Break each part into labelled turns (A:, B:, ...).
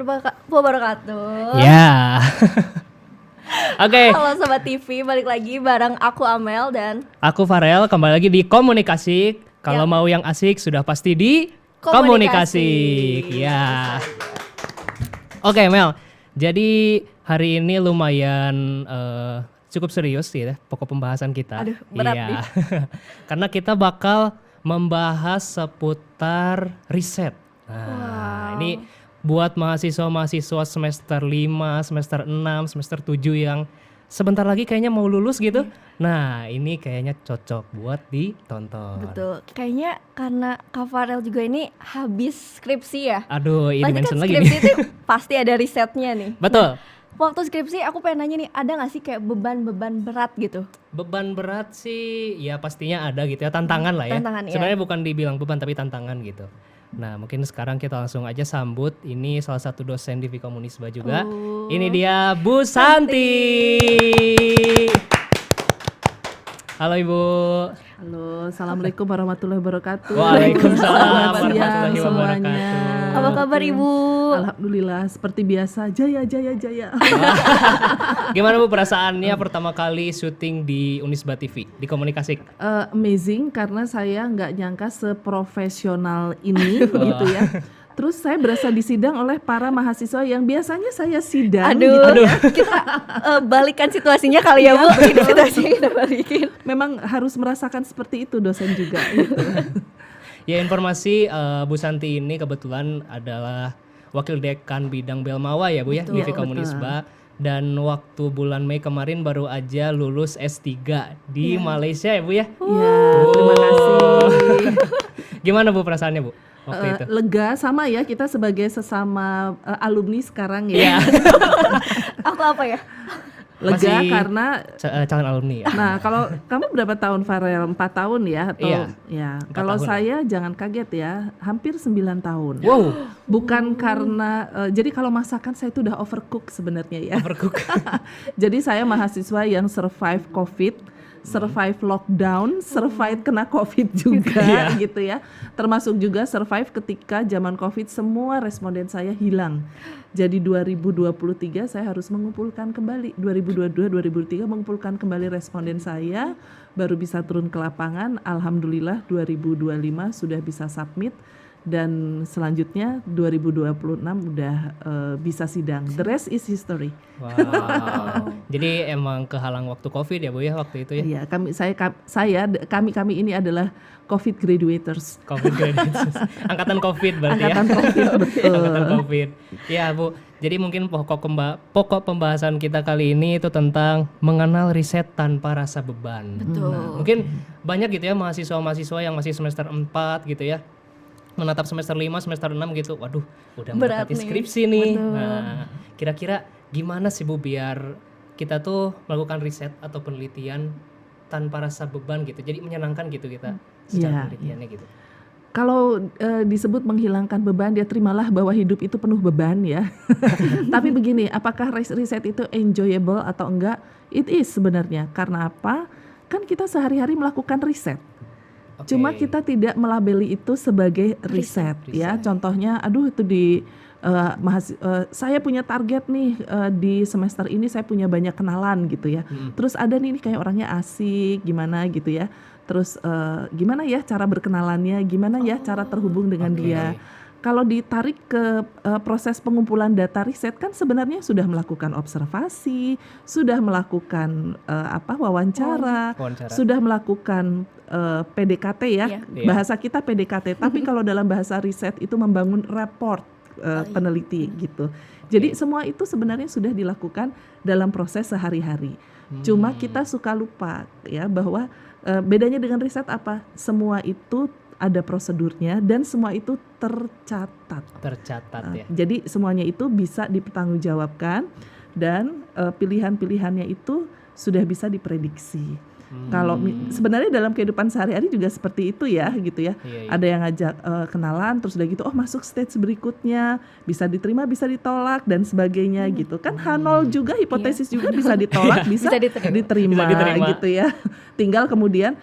A: wabarakatuh.
B: Ya. Oke.
A: Halo Sobat TV, balik lagi bareng aku Amel dan
B: Aku Farel, kembali lagi di Komunikasi. Kalau
A: Ya.
B: mau yang asik sudah pasti di
A: Komunikasi.
B: Ya. Oke Mel, jadi hari ini lumayan cukup serius ya pokok pembahasan kita.
A: Aduh, berat
B: Iya.
A: nih.
B: Karena kita bakal membahas seputar riset. Nah,
A: Wow.
B: ini buat mahasiswa-mahasiswa semester 5, semester 6, semester 7 yang sebentar lagi kayaknya mau lulus gitu. Nah, ini kayaknya cocok buat ditonton.
A: Betul, kayaknya karena Kak Farel juga ini habis skripsi ya.
B: Aduh, ini
A: Pasti
B: dimension
A: kan
B: lagi
A: skripsi
B: nih.
A: itu pasti ada risetnya nih.
B: Betul.
A: Waktu skripsi aku pengen nanya nih, ada gak sih kayak beban-beban berat gitu?
B: Beban berat sih ya pastinya ada gitu ya, tantangan lah ya.
A: Tantangan, ya.
B: Sebenarnya bukan dibilang beban tapi tantangan gitu. Nah, mungkin sekarang kita langsung aja sambut ini salah satu dosen di Vikomunisba juga.
A: Oh.
B: Ini dia Bu Santi. Halo Ibu.
C: Halo, assalamualaikum warahmatullahi wabarakatuh.
B: Waalaikumsalam
C: Selamat siang
B: warahmatullahi
C: semuanya.
B: wabarakatuh.
A: Apa kabar Ibu?
C: Alhamdulillah, seperti biasa, jaya.
B: Gimana Bu perasaannya pertama kali syuting di Unisba TV di Komunikasi?
C: Amazing karena saya nggak nyangka seprofesional ini gitu ya. Terus saya berasa disidang oleh para mahasiswa yang biasanya saya sidang.
A: Aduh,
C: gitu ya.
A: kita balikan situasinya kali ya Bu. Ini situasinya kita balikin.
C: Memang harus merasakan seperti itu dosen juga. Gitu.
B: Ya informasi Bu Santi ini kebetulan adalah Wakil Dekan Bidang Belmawa ya Bu ya di
A: Betul,
B: Vikomunisba. Dan waktu bulan Mei kemarin baru aja lulus S3 di Malaysia ya Bu ya.
C: Ya, terima kasih.
B: Gimana Bu perasaannya Bu waktu itu?
C: Lega sama ya kita sebagai sesama alumni sekarang
B: Iya.
C: ya.
A: Aku apa ya?
C: Lega
B: Masih
C: karena
B: calon alumni ya.
C: nah kalau kamu berapa tahun Farel? 4 tahun ya atau
B: Iya,
C: ya.
B: 4
C: Kalau
B: tahun.
C: saya jangan kaget ya, hampir 9 tahun.
B: Wow,
C: Bukan karena jadi kalau masakan saya itu udah overcook sebenarnya ya.
B: overcook.
C: Jadi saya mahasiswa yang survive COVID, survive lockdown, survive kena COVID juga
B: Iya.
C: gitu ya. Termasuk juga survive ketika zaman COVID semua responden saya hilang. Jadi 2023 saya harus mengumpulkan kembali, 2022-2023 mengumpulkan kembali responden saya, baru bisa turun ke lapangan. Alhamdulillah 2025 sudah bisa submit. Dan selanjutnya 2026 udah bisa sidang. The rest is history.
B: Wow. Jadi emang kehalang waktu COVID ya Bu ya waktu itu ya.
C: Iya, kami ini adalah COVID graduators.
B: COVID graduates. Angkatan COVID berarti
C: Angkatan
B: ya.
C: COVID, betul.
B: Angkatan COVID. Ya Bu, jadi mungkin pokok pembahasan kita kali ini itu tentang mengenal riset tanpa rasa beban.
A: Betul.
B: Nah, mungkin banyak gitu ya mahasiswa-mahasiswa yang masih semester 4 gitu ya. Menatap semester 5, semester 6 gitu. Waduh, udah
A: Berat
B: mendekati
A: nih.
B: skripsi nih.
A: Betul.
B: Nah, kira-kira gimana sih Bu biar kita tuh melakukan riset atau penelitian tanpa rasa beban gitu. Jadi menyenangkan gitu kita secara
C: Iya,
B: penelitiannya gitu.
C: Kalau disebut menghilangkan beban, dia terimalah bahwa hidup itu penuh beban ya. Tapi begini, apakah riset itu enjoyable atau enggak? It is sebenarnya. Karena apa? Kan kita sehari-hari melakukan riset.
B: Oke.
C: Cuma kita tidak melabeli itu sebagai riset ya. Contohnya, aduh itu saya punya target nih di semester ini saya punya banyak kenalan gitu ya. Terus ada nih kayak orangnya asik gimana gitu ya. Terus gimana ya cara berkenalannya, gimana ya cara terhubung dengan
B: Oke.
C: dia. Kalau ditarik ke proses pengumpulan data riset kan sebenarnya sudah melakukan observasi, sudah melakukan wawancara, sudah melakukan PDKT ya.
A: Iya.
C: Bahasa kita PDKT, tapi kalau dalam bahasa riset itu membangun report peneliti gitu. Jadi semua itu sebenarnya sudah dilakukan dalam proses sehari-hari. Cuma kita suka lupa ya bahwa bedanya dengan riset apa? Semua itu ada prosedurnya dan semua itu tercatat.
B: Tercatat ya.
C: Jadi semuanya itu bisa dipertanggungjawabkan dan pilihan-pilihannya itu sudah bisa diprediksi. Kalau sebenarnya dalam kehidupan sehari-hari juga seperti itu ya gitu ya.
B: Iya.
C: Ada yang ngajak kenalan terus udah gitu masuk stage berikutnya, bisa diterima bisa ditolak dan sebagainya gitu. Kan H0 juga hipotesis juga bisa ditolak, bisa diterima gitu ya. Tinggal kemudian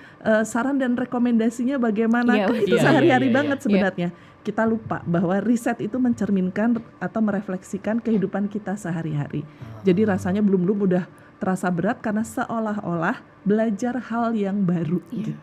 C: saran dan rekomendasinya bagaimana.
A: Iya,
C: Kan itu
B: iya,
C: sehari-hari
B: iya,
C: banget
B: iya.
C: sebenarnya. kita lupa bahwa riset itu mencerminkan atau merefleksikan kehidupan kita sehari-hari. Jadi rasanya belum udah terasa berat karena seolah-olah belajar hal yang baru gitu.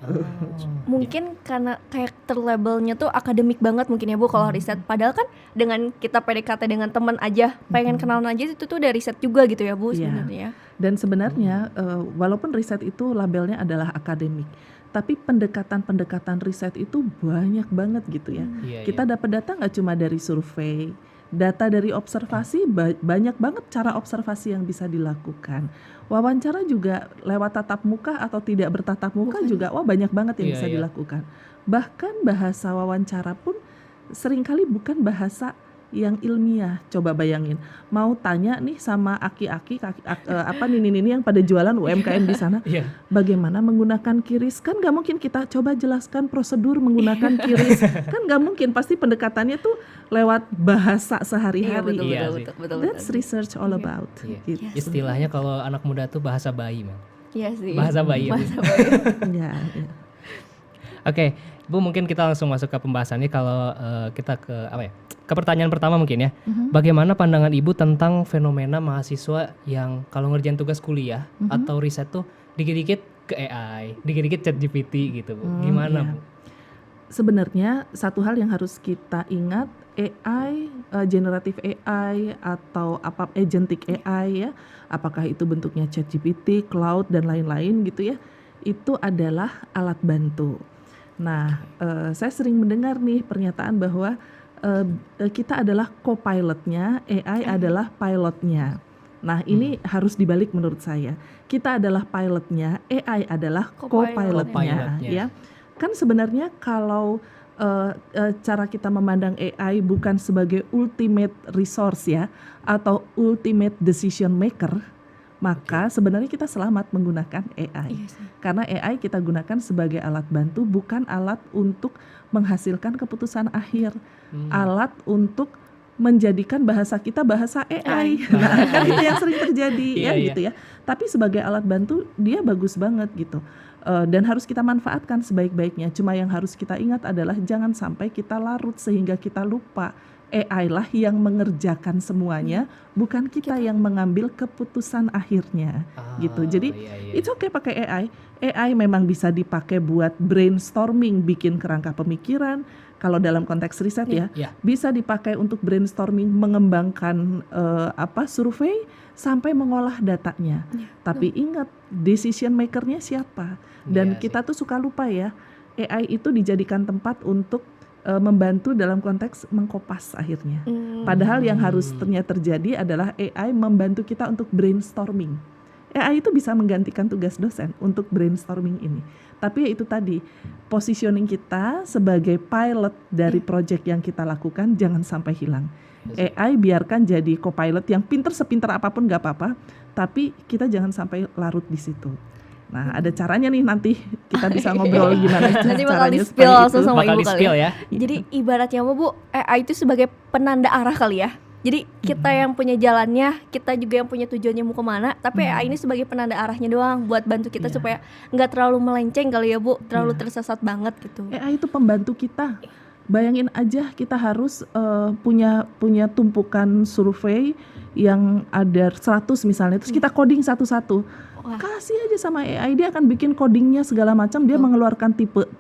A: Mungkin karena kayak terlabelnya tuh akademik banget mungkin ya Bu kalau riset. Padahal kan dengan kita PDKT dengan teman aja, pengen kenalan aja itu tuh udah riset juga gitu ya Bu
C: Iya.
A: sebenarnya.
C: Dan sebenarnya walaupun riset itu labelnya adalah akademik, tapi pendekatan riset itu banyak banget gitu ya.
B: Iya,
C: Kita dapat data nggak cuma dari survei, data dari observasi, banyak banget cara observasi yang bisa dilakukan. Wawancara juga lewat tatap muka atau tidak bertatap muka juga, banyak banget yang
B: Iya,
C: bisa
B: iya.
C: dilakukan. Bahkan bahasa wawancara pun seringkali bukan bahasa yang ilmiah. Coba bayangin, mau tanya nih sama aki-aki, nini-nini yang pada jualan UMKM di sana,
B: Iya.
C: bagaimana menggunakan QRIS? Kan nggak mungkin kita coba jelaskan prosedur menggunakan QRIS. Kan nggak mungkin, pasti pendekatannya tuh lewat bahasa
A: Iya
C: sehari-hari.
A: betul,
B: Iya
A: betul,
B: sih.
A: betul, betul,
C: That's
A: betul.
C: research all about.
B: Iya.
C: Gitu.
B: Istilahnya kalau anak muda tuh bahasa bayi, Mel.
A: Iya sih.
B: Bahasa bayi ya, Bu?
A: Bahasa bayi.
C: Ya, ya.
B: Oke, Bu, mungkin kita langsung masuk ke pembahasannya. Kalau kita ke pertanyaan pertama mungkin ya. Bagaimana pandangan Ibu tentang fenomena mahasiswa yang kalau ngerjain tugas kuliah atau riset tuh dikit-dikit ke AI, dikit-dikit ChatGPT gitu, Bu. Gimana,
C: Iya.
B: Bu?
C: Sebenarnya satu hal yang harus kita ingat, AI, generatif AI atau agentic AI ya, apakah itu bentuknya ChatGPT, cloud dan lain-lain gitu ya, itu adalah alat bantu. Nah, saya sering mendengar nih pernyataan bahwa kita adalah co-pilotnya, AI adalah pilotnya. Nah, ini harus dibalik menurut saya. Kita adalah pilotnya, AI adalah co-pilotnya,
B: Co-pilotnya.
C: ya. Kan sebenarnya kalau cara kita memandang AI bukan sebagai ultimate resource ya, atau ultimate decision maker, maka sebenarnya kita selamat menggunakan AI.
A: Iya sih.
C: Karena AI kita gunakan sebagai alat bantu, bukan alat untuk menghasilkan keputusan akhir, alat untuk menjadikan bahasa kita bahasa AI. Nah, kan itu yang sering terjadi
B: Iya, iya.
C: gitu ya. Tapi sebagai alat bantu dia bagus banget gitu. Dan harus kita manfaatkan sebaik-baiknya. Cuma yang harus kita ingat adalah jangan sampai kita larut sehingga kita lupa AI lah yang mengerjakan semuanya, bukan kita yang mengambil keputusan akhirnya gitu. Jadi it's okay pakai AI. AI memang bisa dipakai buat brainstorming, bikin kerangka pemikiran. Kalau dalam konteks riset ya, bisa dipakai untuk brainstorming, mengembangkan survei sampai mengolah datanya. Tapi ingat, decision makernya siapa? Dan kita tuh suka lupa ya, AI itu dijadikan tempat untuk membantu dalam konteks mengkopas akhirnya. Padahal yang harus ternyata terjadi adalah AI membantu kita untuk brainstorming. AI itu bisa menggantikan tugas dosen untuk brainstorming ini. Tapi ya itu tadi, positioning kita sebagai pilot dari project yang kita lakukan jangan sampai hilang. AI biarkan jadi co-pilot yang pinter sepinter apapun gak apa-apa, tapi kita jangan sampai larut di situ. Nah, ada caranya nih, nanti kita bisa ngobrol gimana
A: Nanti bakal
C: caranya
A: di-spill
C: supaya
A: langsung
C: itu.
A: sama
B: Bakal
A: Ibu
B: di-spill
A: kali
B: ya.
A: Jadi ibaratnya apa Bu, AI itu sebagai penanda arah kali ya. Jadi kita yang punya jalannya, kita juga yang punya tujuannya mau kemana. Tapi AI ini sebagai penanda arahnya doang, buat bantu kita supaya nggak terlalu melenceng kali ya Bu, terlalu tersesat banget gitu.
C: AI itu pembantu kita. Bayangin aja kita harus punya tumpukan survei yang ada 100 misalnya, terus kita coding satu-satu. Kasih aja sama AI, dia akan bikin codingnya segala macam, dia mengeluarkan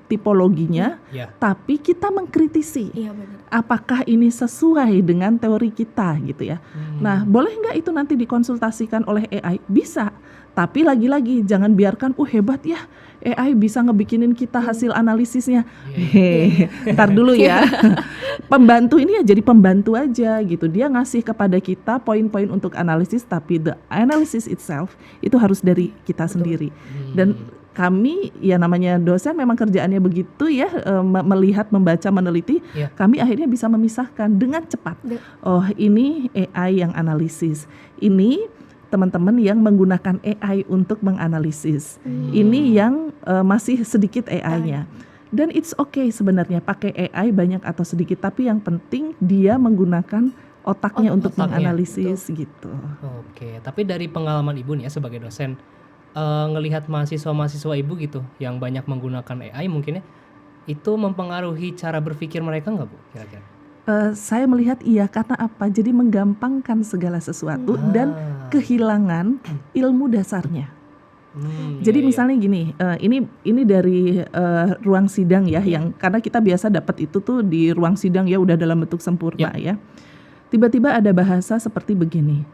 C: tipologinya, tapi kita mengkritisi.
A: Iya benar.
C: Apakah ini sesuai dengan teori kita gitu ya. Nah, boleh nggak itu nanti dikonsultasikan oleh AI? Bisa. Tapi lagi-lagi jangan biarkan hebat ya AI bisa ngebikinin kita hasil analisisnya. Ntar dulu ya. Pembantu ini ya jadi pembantu aja gitu. Dia ngasih kepada kita poin-poin untuk analisis, tapi the analysis itself itu harus dari kita sendiri. Dan kami ya namanya dosen memang kerjaannya begitu ya, melihat, membaca, meneliti. Kami akhirnya bisa memisahkan dengan cepat. Oh, ini AI yang analisis. Ini teman-teman yang menggunakan AI untuk menganalisis. Ini yang masih sedikit AI-nya. Dan it's okay sebenarnya pakai AI banyak atau sedikit, tapi yang penting dia menggunakan otaknya untuk menganalisis gitu.
B: Oke, tapi dari pengalaman Ibu nih ya sebagai dosen, ngelihat mahasiswa-mahasiswa Ibu gitu yang banyak menggunakan AI mungkin ya, itu mempengaruhi cara berpikir mereka nggak Bu kira-kira?
C: Saya melihat iya, karena apa? Jadi menggampangkan segala sesuatu dan kehilangan ilmu dasarnya. Jadi
B: Iya, iya.
C: misalnya gini, ini dari ruang sidang ya, yang karena kita biasa dapat itu tuh di ruang sidang ya udah dalam bentuk sempurna ya. Tiba-tiba ada bahasa seperti begini,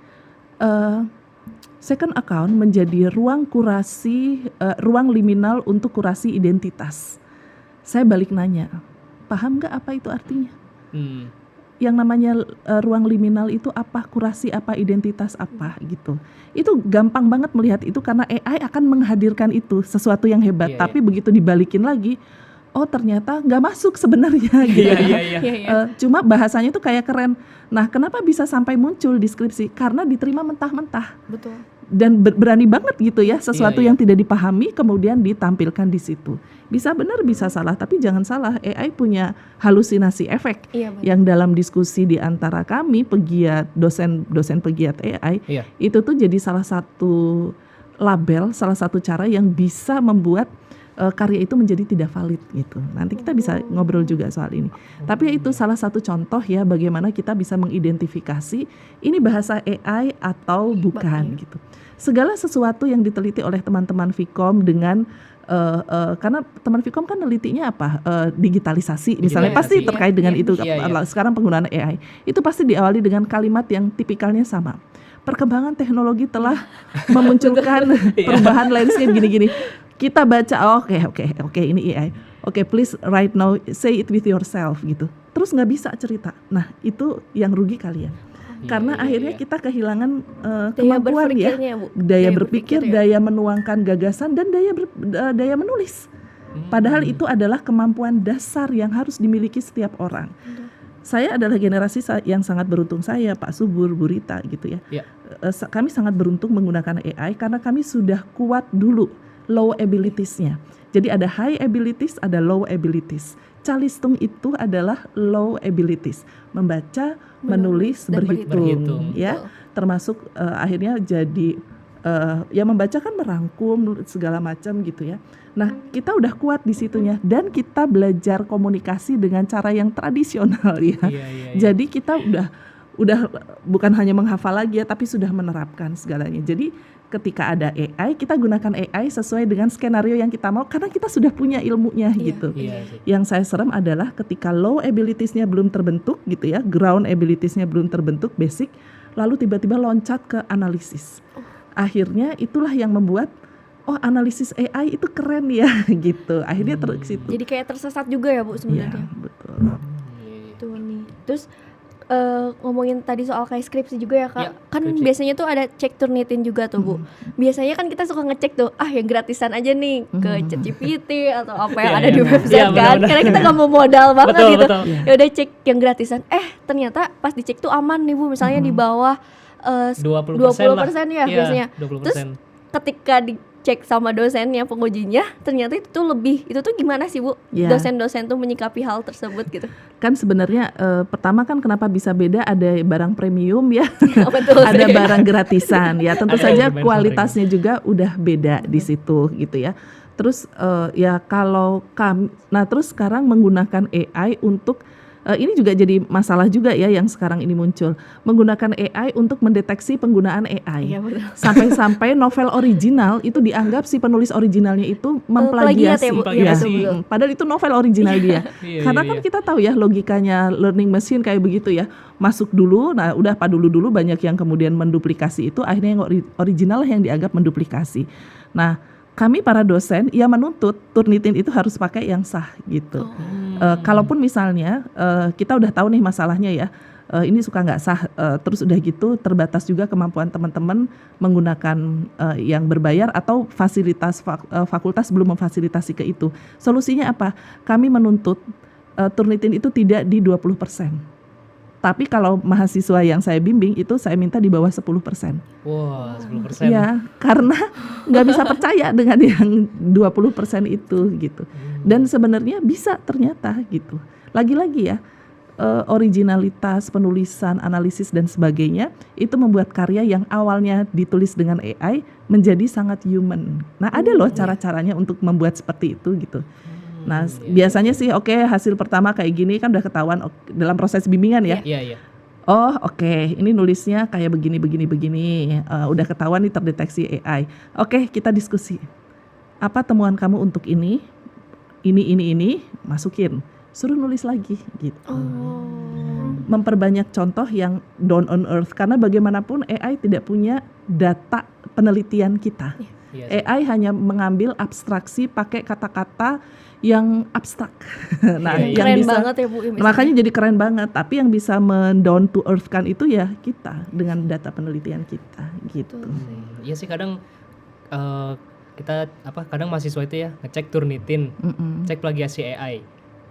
C: second account menjadi ruang kurasi, ruang liminal untuk kurasi identitas. Saya balik nanya, paham nggak apa itu artinya? Yang namanya ruang liminal itu apa, kurasi apa, identitas apa gitu. Itu gampang banget melihat itu karena AI akan menghadirkan itu sesuatu yang hebat.
B: Iya,
C: Tapi begitu dibalikin lagi, oh ternyata nggak masuk sebenarnya gitu.
B: Iya.
C: Cuma bahasanya itu kayak keren. Nah, kenapa bisa sampai muncul di skripsi? Karena diterima mentah-mentah.
A: Betul.
C: Dan berani banget gitu ya, sesuatu
B: Iya.
C: yang tidak dipahami kemudian ditampilkan di situ. Bisa benar bisa salah, tapi jangan salah, AI punya halusinasi efek.
A: Iya, benar.
C: Yang dalam diskusi di antara kami pegiat dosen pegiat AI,
B: Iya.
C: itu tuh jadi salah satu label, salah satu cara yang bisa membuat karya itu menjadi tidak valid gitu. Nanti kita bisa ngobrol juga soal ini. Tapi itu salah satu contoh ya bagaimana kita bisa mengidentifikasi ini bahasa AI atau bukan gitu. Segala sesuatu yang diteliti oleh teman-teman Vkom dengan karena teman Vkom kan nelitinya apa? Digitalisasi misalnya, pasti
B: Digitalisasi,
C: terkait dengan itu.
B: Iya.
C: Sekarang penggunaan AI itu pasti diawali dengan kalimat yang tipikalnya sama. Perkembangan teknologi telah memunculkan perubahan landscape gini-gini. Kita baca, oke, ini AI. Oke, please right now say it with yourself gitu. Terus nggak bisa cerita. Nah, itu yang rugi kalian. Karena akhirnya kita kehilangan
A: Daya
C: kemampuan ya,
A: berpikirnya, Bu.
C: daya berpikir,
A: ya.
C: daya menuangkan gagasan, dan daya menulis. Padahal itu adalah kemampuan dasar yang harus dimiliki setiap orang. Saya adalah generasi yang sangat beruntung, saya, Pak Subur, Bu Rita gitu ya. Kami sangat beruntung menggunakan AI karena kami sudah kuat dulu low abilities-nya. Jadi ada high abilities, ada low abilities. Calistung itu adalah low abilities, membaca, menulis, berhitung, ya. Termasuk akhirnya jadi ya membaca kan merangkum segala macam gitu ya. Nah, kita udah kuat di situnya dan kita belajar komunikasi dengan cara yang tradisional ya. Jadi kita udah bukan hanya menghafal lagi ya, tapi sudah menerapkan segalanya. Jadi ketika ada AI, kita gunakan AI sesuai dengan skenario yang kita mau karena kita sudah punya ilmunya gitu. Yang saya serem adalah ketika low abilities-nya belum terbentuk gitu ya, ground abilities-nya belum terbentuk, basic, lalu tiba-tiba loncat ke analisis. Akhirnya itulah yang membuat analisis AI itu keren ya gitu. Akhirnya ke situ.
A: Jadi kayak tersesat juga ya Bu sebenarnya.
C: Iya, betul.
A: Tuh nih. Terus ngomongin tadi soal kayak skripsi juga ya Kak.
B: Ya,
A: Kan
B: skripsi.
A: biasanya tuh ada cek Turnitin juga tuh Bu. Biasanya kan kita suka ngecek tuh, yang gratisan aja nih ke ChatGPT atau apa yang ada di website kan. Karena kita gak mau modal banget gitu. Ya udah cek yang gratisan. Ternyata pas dicek tuh aman nih Bu. Misalnya di bawah 20% ya biasanya.
B: 20%.
A: Terus ketika dicek sama dosennya, pengujinya, ternyata itu tuh lebih. Itu tuh gimana sih Bu?
C: Ya.
A: Dosen-dosen tuh menyikapi hal tersebut gitu.
C: Kan sebenarnya pertama kan kenapa bisa beda, ada barang premium ya,
A: Betul
C: ada
A: sih.
C: barang gratisan ya. Tentu
B: Ada
C: saja
B: yang
C: kualitasnya juga udah beda di situ gitu ya. Terus ya kalau kami, nah terus sekarang menggunakan AI untuk ini juga jadi masalah juga ya yang sekarang ini muncul, menggunakan AI untuk mendeteksi penggunaan AI.
A: Iya, betul.
C: Sampai-sampai novel original itu dianggap si penulis originalnya itu
A: Plagiat ya,
C: memplagiasi.
A: Bu?
B: Iya,
A: betul.
C: Padahal itu novel original dia.
B: Iya,
C: Karena
B: iya,
C: kan
B: iya.
C: kita tahu ya logikanya learning machine kayak begitu ya. Masuk dulu, nah udah dulu banyak yang kemudian menduplikasi itu, akhirnya yang original yang dianggap menduplikasi. Nah, kami para dosen ya menuntut Turnitin itu harus pakai yang sah gitu. Kalaupun misalnya kita udah tahu nih masalahnya ya, ini suka nggak sah, terus udah gitu terbatas juga kemampuan teman-teman menggunakan yang berbayar atau fasilitas fakultas belum memfasilitasi ke itu. Solusinya apa? Kami menuntut Turnitin itu tidak di 20%. Tapi kalau mahasiswa yang saya bimbing itu saya minta di bawah 10%.
B: Wah, 10%.
C: Ya, karena nggak bisa percaya dengan yang 20% itu gitu. Dan sebenarnya bisa ternyata gitu. Lagi-lagi ya, originalitas, penulisan, analisis dan sebagainya itu membuat karya yang awalnya ditulis dengan AI menjadi sangat human. Nah, ada loh cara-caranya untuk membuat seperti itu gitu. Nah, biasanya sih hasil pertama kayak gini kan udah ketahuan dalam proses bimbingan ya.
B: Iya, iya.
C: Oh ini nulisnya kayak begini. Udah ketahuan nih terdeteksi AI. Oke, kita diskusi. Apa temuan kamu untuk ini, masukin. Suruh nulis lagi gitu. Memperbanyak contoh yang down on earth, karena bagaimanapun AI tidak punya data penelitian kita.
B: Iya.
C: AI hanya mengambil abstraksi pakai kata-kata yang abstrak. Nah,
B: Iya,
C: yang
A: keren
C: bisa,
A: banget ya Bu. ya, misalnya.
C: makanya jadi keren banget. Tapi yang bisa men-down to earth kan itu ya kita dengan data penelitian kita gitu.
B: Iya sih, kadang kita kadang mahasiswa itu ya ngecek Turnitin, cek plagiasi AI.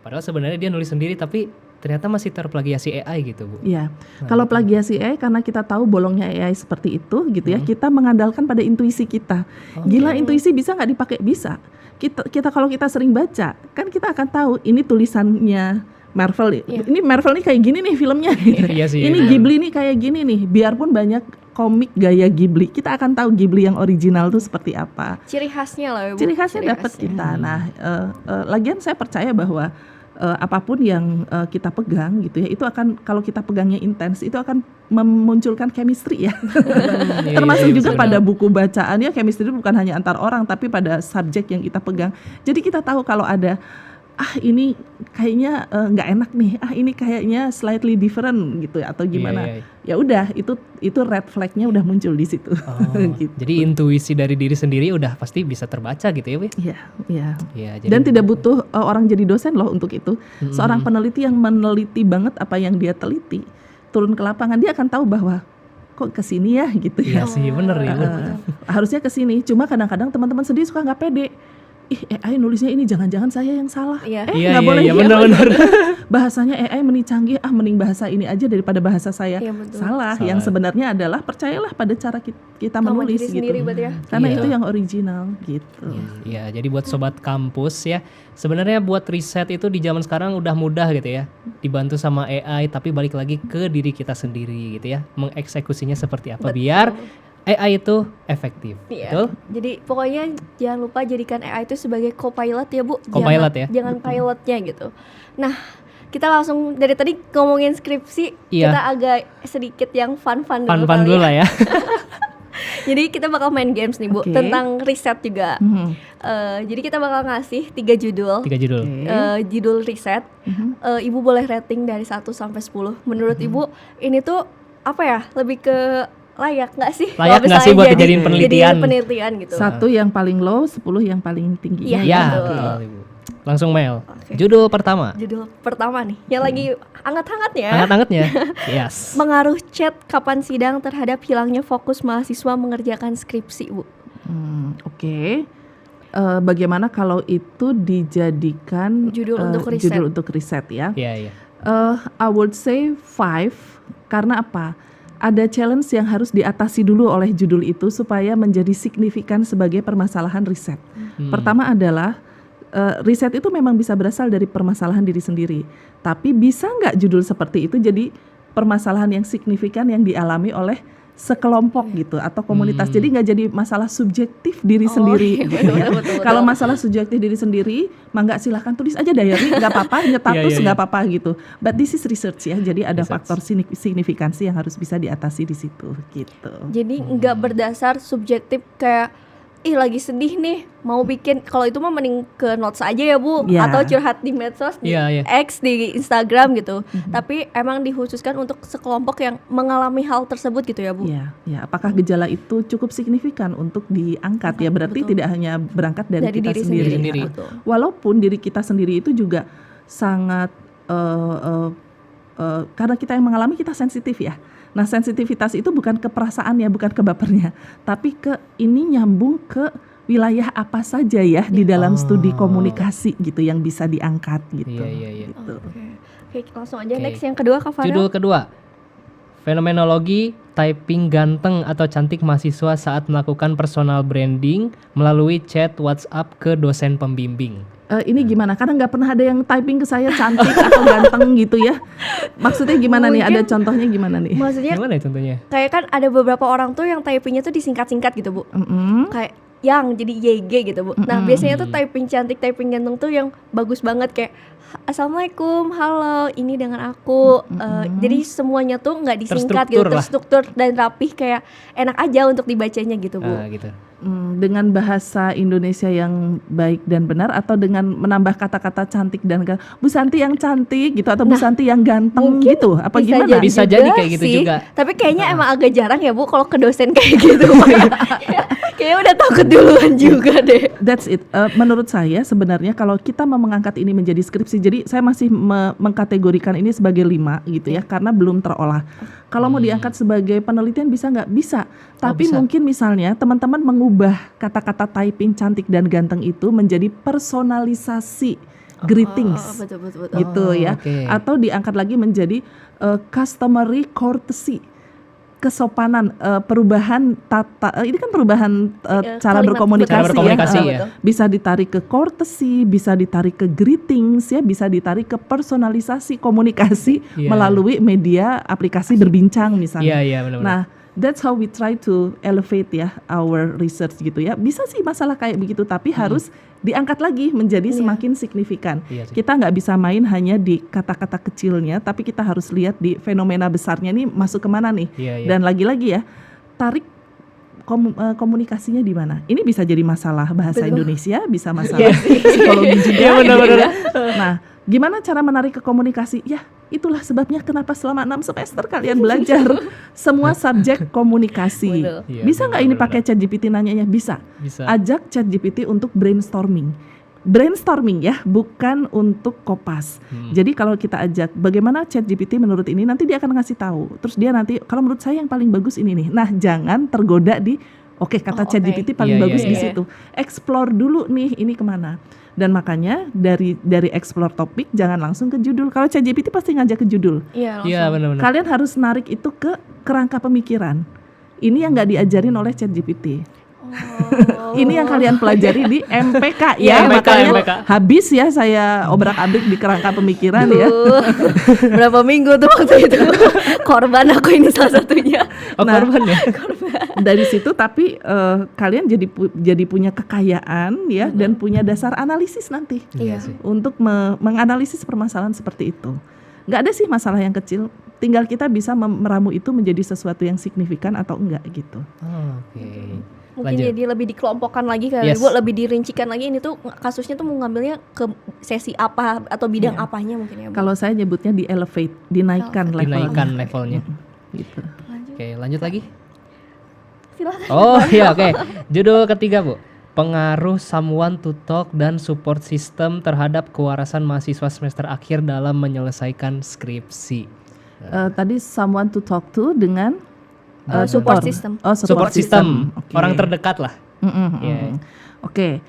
B: Padahal sebenarnya dia nulis sendiri tapi ternyata masih terplagiasi AI gitu, Bu.
C: Iya. Kalau plagiasi AI, karena kita tahu bolongnya AI seperti itu gitu ya, kita mengandalkan pada intuisi kita. Gila, intuisi bisa nggak dipakai? Bisa. Kita kalau kita sering baca, kan kita akan tahu ini tulisannya Marvel. Ini Marvel nih kayak gini nih filmnya.
B: Iya sih.
C: Ini Ghibli nih kayak gini nih. Biarpun banyak komik gaya Ghibli, kita akan tahu Ghibli yang original tuh seperti apa.
A: Ciri khasnya lah ya Bu.
C: Ciri khasnya dapat kita. Nah, lagian saya percaya bahwa apapun yang kita pegang gitu ya, itu akan, kalau kita pegangnya intens, itu akan memunculkan chemistry ya. Termasuk juga pada buku bacaan ya, chemistry itu bukan hanya antar orang tapi pada subjek yang kita pegang. Jadi kita tahu kalau ada ini kayaknya nggak enak nih, ini kayaknya slightly different gitu atau gimana. Ya udah, itu red flag-nya udah muncul di situ.
B: Gitu. Jadi intuisi dari diri sendiri udah pasti bisa terbaca gitu ya, Bu?
C: Iya.
B: Jadi,
C: dan tidak butuh orang jadi dosen loh untuk itu. Seorang peneliti yang meneliti banget apa yang dia teliti, turun ke lapangan, dia akan tahu bahwa kok kesini ya gitu ya.
B: Iya sih, bener ya.
C: Harusnya kesini. Cuma kadang-kadang teman-teman sendiri suka nggak pede. AI nulisnya ini, jangan-jangan saya yang salah. Nggak boleh.
B: Iya, benar-benar.
C: Bahasanya AI canggih, mending bahasa ini aja daripada bahasa saya. Salah. Yang sebenarnya adalah percayalah pada cara kita menulis gitu.
A: Sendiri, ya?
C: Karena itu yang original gitu.
B: Iya, jadi buat sobat kampus ya, sebenarnya buat riset itu di zaman sekarang udah mudah gitu ya, dibantu sama AI, tapi balik lagi ke diri kita sendiri gitu ya, mengeksekusinya seperti apa biar AI itu efektif. Betul?
A: Jadi pokoknya jangan lupa jadikan AI itu sebagai co-pilot ya Bu.
B: Co-pilot
A: Jangan pilotnya gitu. Nah, kita langsung dari tadi ngomongin skripsi, kita agak sedikit yang fun-fun
B: dulu lah ya.
A: Jadi kita bakal main games nih Bu, tentang riset juga. Jadi kita bakal ngasih 3 judul. Judul riset. Ibu boleh rating dari 1 sampai 10. Menurut Ibu ini tuh apa ya? Lebih ke layak nggak sih?
B: Layak nggak sih buat dijadiin
A: penelitian gitu?
C: 1 yang paling low, 10 yang paling tinggi.
B: Iya. Langsung Mel. Judul pertama.
A: Judul pertama nih, yang lagi hangat-hangatnya.
B: Hangat-hangatnya. Yes.
A: Mengaruh chat kapan sidang terhadap hilangnya fokus mahasiswa mengerjakan skripsi, Bu.
C: Bagaimana kalau itu dijadikan
A: judul untuk riset
C: ya?
B: Iya.
C: I would say 5, karena apa? Ada challenge yang harus diatasi dulu oleh judul itu supaya menjadi signifikan sebagai permasalahan riset. Pertama adalah riset itu memang bisa berasal dari permasalahan diri sendiri, tapi bisa nggak judul seperti itu jadi permasalahan yang signifikan yang dialami oleh sekelompok gitu atau komunitas. Jadi nggak jadi masalah subjektif diri sendiri. Betul. Kalau masalah subjektif diri sendiri, mangga silahkan tulis aja diary, nggak apa-apa, nyetatus nggak apa-apa gitu. But this is research ya, jadi ada faktor signifikansi yang harus bisa diatasi di situ gitu.
A: Jadi nggak berdasar subjektif kayak lagi sedih nih mau bikin, kalau itu mah mending ke notes aja ya Bu, atau curhat di medsos, di X, di Instagram gitu. Tapi emang dikhususkan untuk sekelompok yang mengalami hal tersebut gitu ya Bu.
C: Iya. Apakah gejala itu cukup signifikan untuk diangkat ya, berarti tidak hanya berangkat dari kita
A: diri
C: sendiri. Walaupun diri kita sendiri itu juga sangat karena kita yang mengalami, kita sensitif ya. Nah, sensitivitas itu bukan ke perasaannya, bukan ke bapernya, tapi ke ini nyambung ke wilayah apa saja ya di dalam studi komunikasi gitu yang bisa diangkat gitu.
B: Iya.
C: Gitu.
A: Oke, langsung aja next yang kedua Kak Farel.
B: Judul kedua, fenomenologi typing ganteng atau cantik mahasiswa saat melakukan personal branding melalui chat WhatsApp ke dosen pembimbing.
C: Ini gimana? Karena nggak pernah ada yang typing ke saya cantik atau ganteng gitu ya. Maksudnya gimana nih? Ada contohnya gimana nih?
A: Maksudnya
B: gimana ya contohnya?
A: Kayak kan ada beberapa orang tuh yang typingnya tuh disingkat-singkat gitu Bu. Kayak yang jadi YG gitu Bu. Nah biasanya tuh typing cantik, typing ganteng tuh yang bagus banget kayak Assalamualaikum, halo, ini dengan aku. Jadi semuanya tuh nggak disingkat gitu, terstruktur dan rapih, kayak enak aja untuk dibacanya gitu Bu.
B: Gitu.
C: Dengan bahasa Indonesia yang baik dan benar, atau dengan menambah kata-kata cantik dan Bu Santi yang cantik gitu, atau Bu Santi yang ganteng gitu, apa gimana?
B: Bisa jadi kayak gitu
A: sih,
B: juga.
A: tapi kayaknya emang agak jarang ya Bu kalau ke dosen kayak gitu. Kayaknya udah takut duluan juga deh.
C: That's it. Menurut saya sebenarnya kalau kita mau mengangkat ini menjadi skripsi, jadi saya masih mengkategorikan ini sebagai 5 gitu ya, karena belum terolah. Kalau mau diangkat sebagai penelitian bisa nggak? Bisa. Tapi
B: bisa.
C: Mungkin misalnya teman-teman mengubah kata-kata typing cantik dan ganteng itu menjadi personalisasi greetings,
A: betul.
C: gitu ya. Atau diangkat lagi menjadi customary courtesy, kesopanan, perubahan tata, ini kan perubahan cara berkomunikasi ya. Bisa ditarik ke courtesy, bisa ditarik ke greetings ya, bisa ditarik ke personalisasi komunikasi melalui media aplikasi berbincang misalnya.
B: Benar-benar.
C: Nah, that's how we try to elevate ya our research gitu ya. Bisa sih masalah kayak begitu, tapi harus diangkat lagi menjadi semakin signifikan. Kita nggak bisa main hanya di kata-kata kecilnya, tapi kita harus lihat di fenomena besarnya nih masuk kemana nih. Dan lagi-lagi ya, tarik komunikasinya di mana. Ini bisa jadi masalah bahasa Indonesia, bisa masalah psikologi juga.
B: Benar-benar.
C: Nah, gimana cara menarik ke komunikasi? Ya, itulah sebabnya kenapa selama 6 semester kalian belajar semua subjek komunikasi. Bisa nggak ini pakai ChatGPT nanyanya? Bisa. Ajak ChatGPT untuk brainstorming ya, bukan untuk kopas. Jadi kalau kita ajak bagaimana ChatGPT menurut ini, nanti dia akan ngasih tahu. Terus dia nanti kalau menurut saya yang paling bagus ini nih. Nah, jangan tergoda di kata ChatGPT paling bagus di situ. Explore dulu nih ini kemana. Dan makanya dari explore topik jangan langsung ke judul. Kalau ChatGPT pasti ngajak ke judul.
B: Iya benar-benar.
C: Kalian harus narik itu ke kerangka pemikiran. Ini yang nggak diajarin oleh ChatGPT. Ini yang kalian pelajari di MPK ya. Makanya habis ya saya obrak-abrik di kerangka pemikiran ya.
A: Berapa minggu tuh waktu itu. Korban aku ini salah satunya.
B: Korban ya.
C: Dari situ tapi kalian jadi punya kekayaan ya, dan punya dasar analisis nanti untuk menganalisis permasalahan seperti itu. Nggak ada sih masalah yang kecil, tinggal kita bisa meramu itu menjadi sesuatu yang signifikan atau enggak gitu.
A: Mungkin jadi lebih dikelompokkan lagi kali Bu, lebih dirincikan lagi ini tuh kasusnya tuh mau ngambilnya ke sesi apa atau bidang apanya mungkin ya Bu.
C: Kalau saya nyebutnya di elevate, dinaikkan levelnya. Gitu.
B: Oke, lanjut lagi.
A: Silakan.
B: Judul ketiga Bu, pengaruh someone to talk dan support system terhadap kewarasan mahasiswa semester akhir dalam menyelesaikan skripsi.
C: Tadi someone to talk to dengan
A: support system.
B: Support system. Orang terdekat lah.
C: Oke,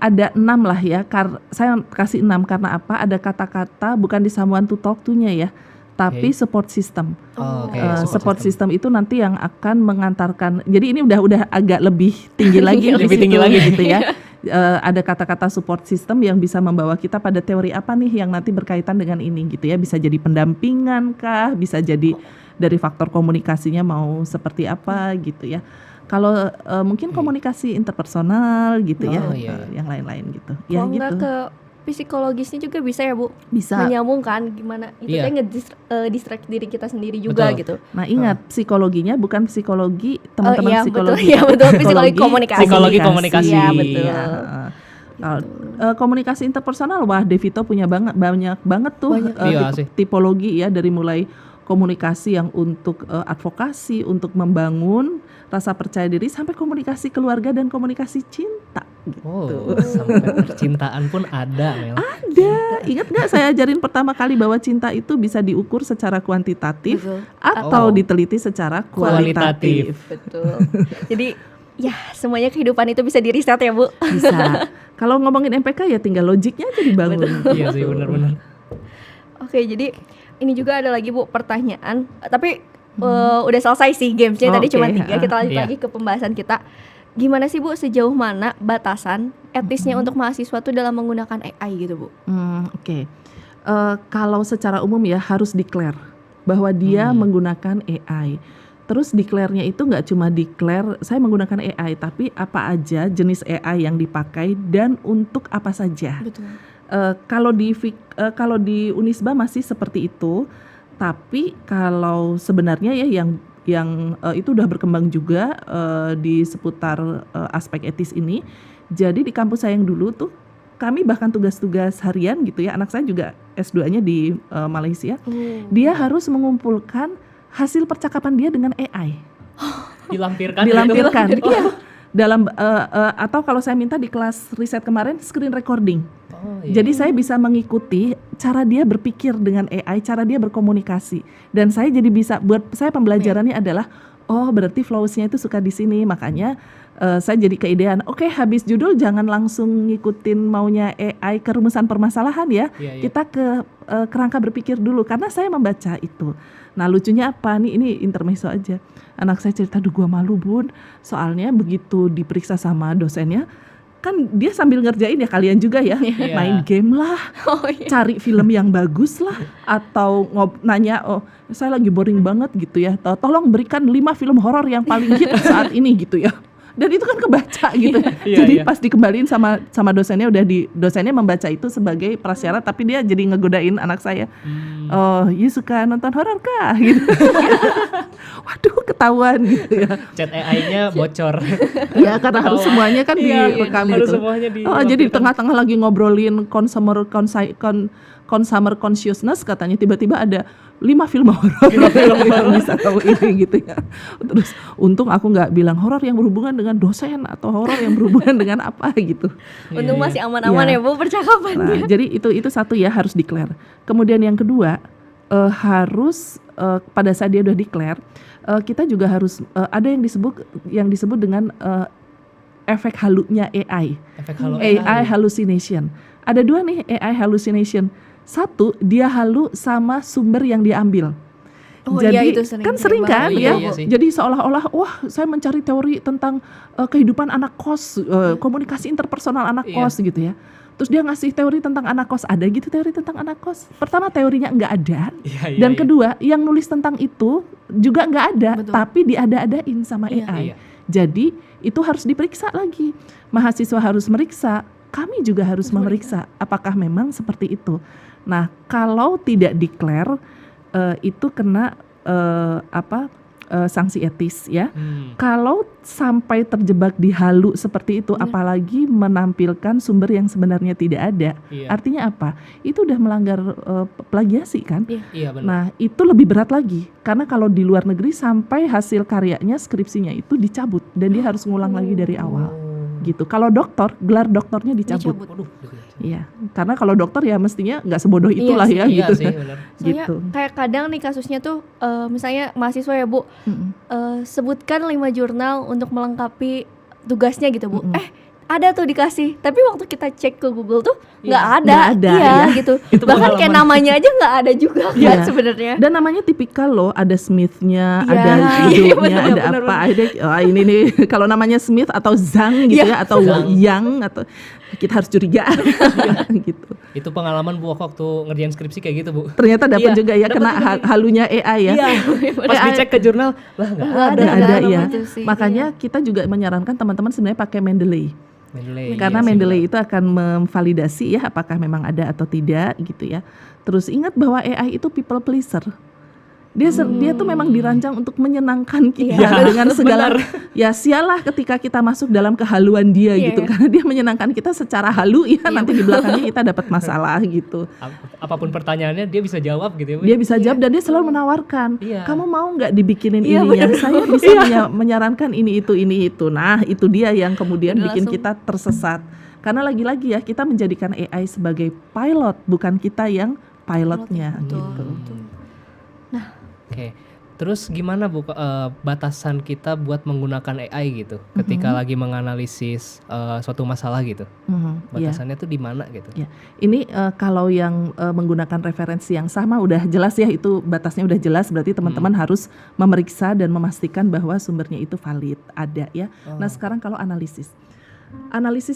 C: ada 6 lah ya. Saya kasih 6 karena apa? Ada kata-kata bukan di someone to talk to-nya ya, tapi support system. Support system itu nanti yang akan mengantarkan. Jadi ini udah agak lebih tinggi lagi, gitu ya. Ada kata-kata support system yang bisa membawa kita pada teori apa nih yang nanti berkaitan dengan ini gitu ya. Bisa jadi pendampingan kah, bisa jadi dari faktor komunikasinya mau seperti apa gitu ya. Kalau mungkin komunikasi interpersonal gitu yang lain-lain gitu.
A: Kalau nggak ke psikologisnya juga bisa ya Bu,
C: bisa
A: menyambungkan gimana itu nge-distract diri kita sendiri juga gitu.
C: Nah ingat, psikologinya bukan psikologi teman-teman psikologi.
A: Betul, psikologi komunikasi.
B: Psikologi komunikasi.
A: Iya betul.
C: Komunikasi interpersonal, wah Devito punya banyak banget tuh tipologi ya, dari mulai komunikasi yang untuk advokasi, untuk membangun rasa percaya diri, sampai komunikasi keluarga dan komunikasi cinta gitu.
B: Sampai percintaan pun ada, Mel.
C: Ada. Ingat nggak saya ajarin pertama kali bahwa cinta itu bisa diukur secara kuantitatif atau diteliti secara kualitatif.
A: Betul. Jadi ya semuanya kehidupan itu bisa di-riset ya Bu.
C: Bisa. Kalau ngomongin MPK ya tinggal logiknya aja dibangun.
B: Iya sih, benar-benar.
A: Oke, jadi ini juga ada lagi Bu pertanyaan, tapi udah selesai sih gamesnya, tadi cuma 3. Kita lanjut lagi ke pembahasan kita. Gimana sih Bu, sejauh mana batasan etisnya untuk mahasiswa tuh dalam menggunakan AI gitu Bu?
C: Kalau secara umum ya harus declare bahwa dia menggunakan AI. Terus declare-nya itu nggak cuma declare saya menggunakan AI, tapi apa aja jenis AI yang dipakai dan untuk apa saja.
A: Betul.
C: Kalau di Unisba masih seperti itu, tapi kalau sebenarnya ya yang itu udah berkembang juga di seputar aspek etis ini. Jadi di kampus saya yang dulu tuh kami bahkan tugas-tugas harian gitu ya, anak saya juga S2-nya di Malaysia. Dia harus mengumpulkan hasil percakapan dia dengan AI.
B: Dilampirkan.
C: Iya. Dalam atau kalau saya minta di kelas riset kemarin screen recording. Jadi saya bisa mengikuti cara dia berpikir dengan AI, cara dia berkomunikasi, dan saya jadi bisa buat saya pembelajarannya adalah berarti flows-nya itu suka di sini, makanya saya jadi keidean. Oke, habis judul jangan langsung ngikutin maunya AI ke rumusan permasalahan ya. Kita ke kerangka berpikir dulu karena saya membaca itu. Nah lucunya apa nih, ini intermezzo aja. Anak saya cerita, gua malu bun, soalnya begitu diperiksa sama dosennya, kan dia sambil ngerjain ya kalian juga ya, main game lah, cari film yang bagus lah, atau nanya, saya lagi boring banget gitu ya, tolong berikan 5 film horor yang paling hit saat ini gitu ya. Dan itu kan kebaca gitu. Jadi pas dikembaliin sama dosennya, dosennya membaca itu sebagai prasyarat, tapi dia jadi ngegodain anak saya. You suka nonton horor kah? Gitu. Waduh, ketahuan gitu ya.
B: Chat AI-nya bocor.
C: Ya karena harus semuanya kan direkam gitu. Jadi di tengah-tengah lagi ngobrolin consumer consciousness, katanya tiba-tiba ada 5 film horor yang bisa tahu ini gitu ya. Terus untung aku nggak bilang horor yang berhubungan dengan dosen atau horor yang berhubungan dengan apa gitu.
A: Untung masih aman-aman ya Bu percakapannya.
C: Nah, jadi itu satu ya, harus declare. Kemudian yang kedua harus pada saat dia udah declare, kita juga harus ada yang disebut dengan efek halunya AI. AI hallucination. Ada 2 nih AI hallucination. Satu, dia halu sama sumber yang dia ambil. Jadi
A: itu
C: sering kan ya. Jadi seolah-olah saya mencari teori tentang kehidupan anak kos, komunikasi interpersonal anak kos gitu ya. Terus dia ngasih teori tentang anak kos. Ada gitu teori tentang anak kos? Pertama, teorinya nggak ada. Dan kedua, yang nulis tentang itu juga nggak ada. Betul. Tapi diada-adain sama AI. Jadi itu harus diperiksa lagi. Mahasiswa harus meriksa. Kami juga harus memeriksa apakah memang seperti itu. Nah, kalau tidak declare itu kena sanksi etis ya. Kalau sampai terjebak di halu seperti itu, apalagi menampilkan sumber yang sebenarnya tidak ada, artinya apa? Itu udah melanggar plagiasi kan?
B: Benar.
C: Nah, itu lebih berat lagi karena kalau di luar negeri sampai hasil karyanya, skripsinya itu dicabut dan dia harus ngulang lagi dari awal. Gitu. Kalau doktor, gelar doktornya dicabut. Iya, karena kalau dokter ya mestinya nggak sebodoh itulah ya gitu.
A: Gitu. Kayak kadang nih kasusnya tuh, misalnya mahasiswa ya Bu, sebutkan 5 jurnal untuk melengkapi tugasnya gitu Bu. Ada tuh dikasih, tapi waktu kita cek ke Google tuh nggak ada. Gitu. Bahkan kayak namanya aja nggak ada juga kan sebenarnya.
C: Dan namanya tipikal loh, ada Smith-nya, ada hidupnya, ada apa, ada ini nih kalau namanya Smith atau Zhang gitu ya, atau Yang, atau kita harus curiga gitu.
B: Itu pengalaman Bu waktu ngerjain skripsi kayak gitu Bu.
C: Ternyata dapat juga ya, kena halunya AI ya.
B: Pas dicek ke jurnal, lah nggak ada
C: ya. Makanya kita juga menyarankan teman-teman sebenarnya pakai Mendeley. Karena Mendeley itu akan memvalidasi ya apakah memang ada atau tidak gitu ya. Terus ingat bahwa AI itu people pleaser. Dia tuh memang dirancang untuk menyenangkan kita dengan segala ya, sialah ketika kita masuk dalam kehaluan dia gitu. Karena dia menyenangkan kita secara halu ya, nanti di belakangnya kita dapat masalah gitu.
B: Apapun pertanyaannya dia bisa jawab gitu ya.
C: Dia bisa jawab dan dia selalu menawarkan. Kamu mau nggak dibikinin ininya? Saya bisa menyarankan ini itu. Nah, itu dia yang kemudian bikin kita tersesat. Karena lagi-lagi ya, kita menjadikan AI sebagai pilot, bukan kita yang pilotnya gitu.
A: Nah,
B: Oke, terus gimana Bu batasan kita buat menggunakan AI gitu ketika lagi menganalisis suatu masalah gitu? Batasannya tuh di mana gitu?
C: Ini kalau yang menggunakan referensi yang sama udah jelas ya, itu batasnya udah jelas, berarti teman-teman harus memeriksa dan memastikan bahwa sumbernya itu valid, ada ya. Nah sekarang kalau analisis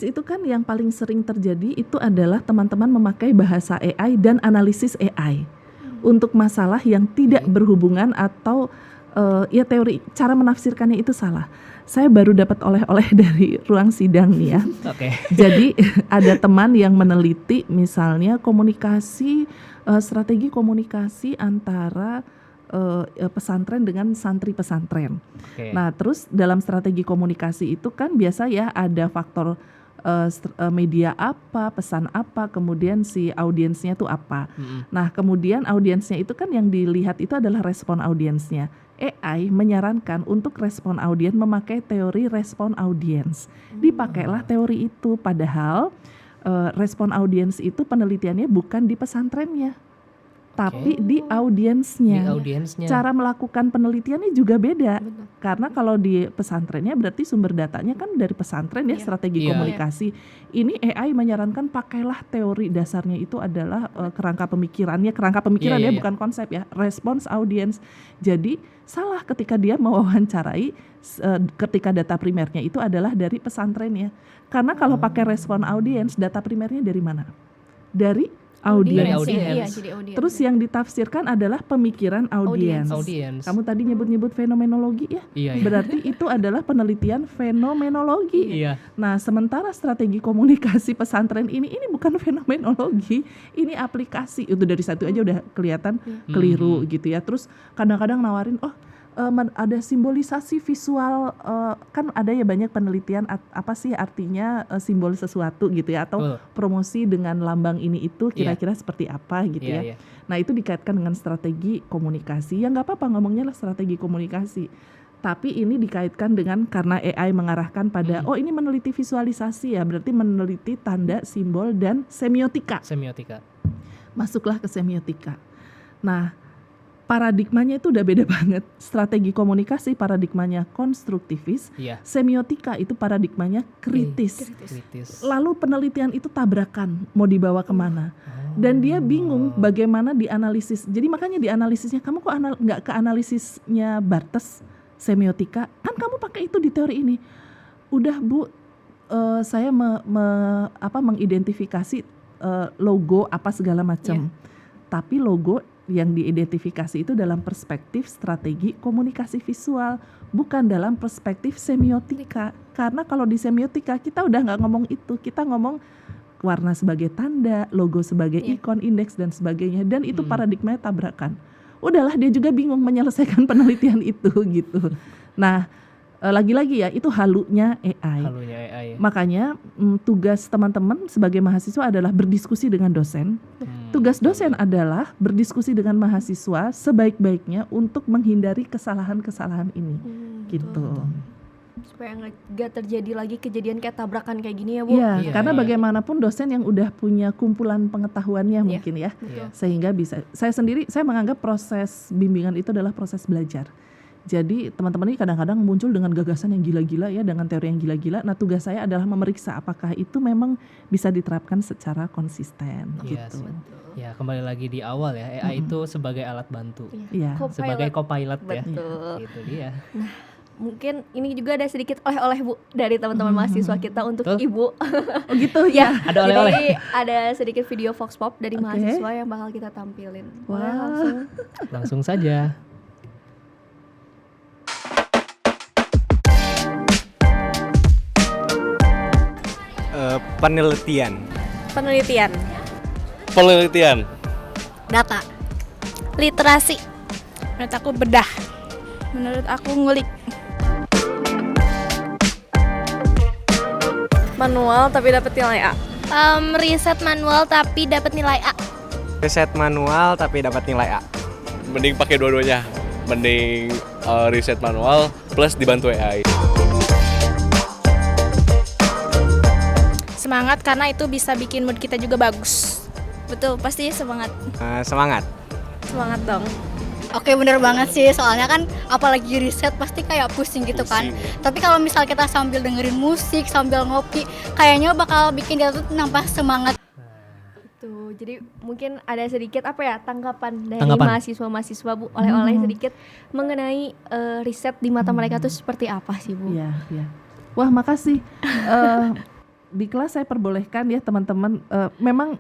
C: itu kan yang paling sering terjadi itu adalah teman-teman memakai bahasa AI dan analisis AI. Untuk masalah yang tidak berhubungan atau ya teori cara menafsirkannya itu salah. Saya baru dapat oleh-oleh dari ruang sidang nih ya.
B: Oke.
C: Jadi ada teman yang meneliti misalnya komunikasi, strategi komunikasi antara pesantren dengan santri pesantren.
B: Oke.
C: Nah, terus dalam strategi komunikasi itu kan biasa ya ada faktor media apa, pesan apa, kemudian si audiensnya tuh apa. Nah, kemudian audiensnya itu kan yang dilihat itu adalah respon audiensnya. AI menyarankan untuk respon audiens memakai teori respon audiens. Dipakailah teori itu, padahal respon audiens itu penelitiannya bukan di pesantrennya, tapi di audiensnya.
B: Di audiensnya.
C: Cara melakukan penelitiannya juga beda.
A: Betul.
C: Karena kalau di pesantrennya berarti sumber datanya kan dari pesantren ya, strategi
B: Iya.
C: komunikasi. Ini AI menyarankan pakailah teori dasarnya itu adalah kerangka pemikiran
B: Iya,
C: ya,
B: iya.
C: bukan konsep ya, respons audiens. Jadi salah ketika dia mewawancarai ketika data primernya itu adalah dari pesantrennya. Karena kalau pakai respon audiens, data primernya dari mana? Dari audiens.
B: audiens.
A: Iya, jadi audiens.
C: Terus yang ditafsirkan adalah pemikiran audiens.
B: Audiens.
C: Kamu tadi nyebut-nyebut fenomenologi ya?
B: Iya, iya.
C: Berarti itu adalah penelitian fenomenologi.
B: Iya.
C: Nah, sementara strategi komunikasi pesantren ini bukan fenomenologi, ini aplikasi. Itu dari satu aja udah kelihatan keliru gitu ya. Terus kadang-kadang nawarin, ada simbolisasi visual, kan ada ya banyak penelitian apa sih artinya simbol sesuatu gitu ya, atau promosi dengan lambang ini itu kira-kira seperti apa gitu ya.
B: Iya.
C: Nah, itu dikaitkan dengan strategi komunikasi. Ya nggak apa-apa ngomongnya lah strategi komunikasi. Tapi ini dikaitkan dengan karena AI mengarahkan pada ini meneliti visualisasi ya, berarti meneliti tanda, simbol dan semiotika.
B: Semiotika.
C: Masuklah ke semiotika. Nah, paradigmanya itu udah beda banget. Strategi komunikasi paradigmanya konstruktivis,
B: Iya.
C: semiotika itu paradigmanya kritis.
B: Kritis.
C: Lalu penelitian itu tabrakan, mau dibawa kemana? Dan dia bingung bagaimana dianalisis. Jadi makanya dianalisisnya, kamu kok nggak ke analisisnya Barthes, semiotika? Kan kamu pakai itu di teori ini. Udah Bu, saya mengidentifikasi logo apa segala macam. Tapi logo yang diidentifikasi itu dalam perspektif strategi komunikasi visual, bukan dalam perspektif semiotika. Karena kalau di semiotika kita udah nggak ngomong itu, kita ngomong warna sebagai tanda, logo sebagai ikon, indeks dan sebagainya, dan itu paradigmanya tabrakan. Udahlah, dia juga bingung menyelesaikan penelitian itu gitu. Nah, lagi-lagi ya, itu halunya AI.
B: Halunya AI.
C: Makanya tugas teman-teman sebagai mahasiswa adalah berdiskusi dengan dosen. Tugas dosen adalah berdiskusi dengan mahasiswa sebaik-baiknya untuk menghindari kesalahan-kesalahan ini, gitu.
A: Supaya nggak terjadi lagi kejadian kayak tabrakan kayak gini ya Bu.
C: Iya, karena bagaimanapun dosen yang udah punya kumpulan pengetahuannya mungkin ya, sehingga bisa. Saya menganggap proses bimbingan itu adalah proses belajar. Jadi teman-teman ini kadang-kadang muncul dengan gagasan yang gila-gila ya, dengan teori yang gila-gila. Nah, tugas saya adalah memeriksa apakah itu memang bisa diterapkan secara konsisten gitu.
B: Ya, kembali lagi di awal ya, AI itu sebagai alat bantu.
C: Iya.
B: Sebagai co-pilot ya.
A: Betul.
B: Itu dia.
A: Nah, mungkin ini juga ada sedikit oleh-oleh Bu dari teman-teman mahasiswa kita untuk Ibu.
C: Oh gitu ya.
B: Ada oleh-oleh.
A: Jadi ada sedikit video Vox Pop dari mahasiswa yang bakal kita tampilin. Boleh
B: Langsung saja.
D: Penelitian.
E: Data. Literasi. Menurut aku bedah. Menurut aku ngulik.
F: Manual tapi dapat nilai A.
E: Riset manual tapi dapat nilai A.
D: Riset manual tapi dapat nilai A.
G: Mending pakai dua-duanya. Mending riset manual plus dibantu AI.
E: Semangat karena itu bisa bikin mood kita juga bagus.
F: Betul, pasti semangat.
D: Semangat.
F: Semangat dong.
H: Oke, bener banget sih, soalnya kan apalagi riset pasti kayak pusing gitu kan. Tapi kalau misal kita sambil dengerin musik, sambil ngopi, kayaknya bakal bikin kita tuh nampak semangat.
A: Tuh, jadi mungkin ada sedikit tanggapan dari mahasiswa-mahasiswa Bu, oleh-oleh sedikit mengenai riset di mata mereka tuh seperti apa sih Bu?
C: Iya. Wah, makasih. Di kelas saya perbolehkan ya teman-teman, memang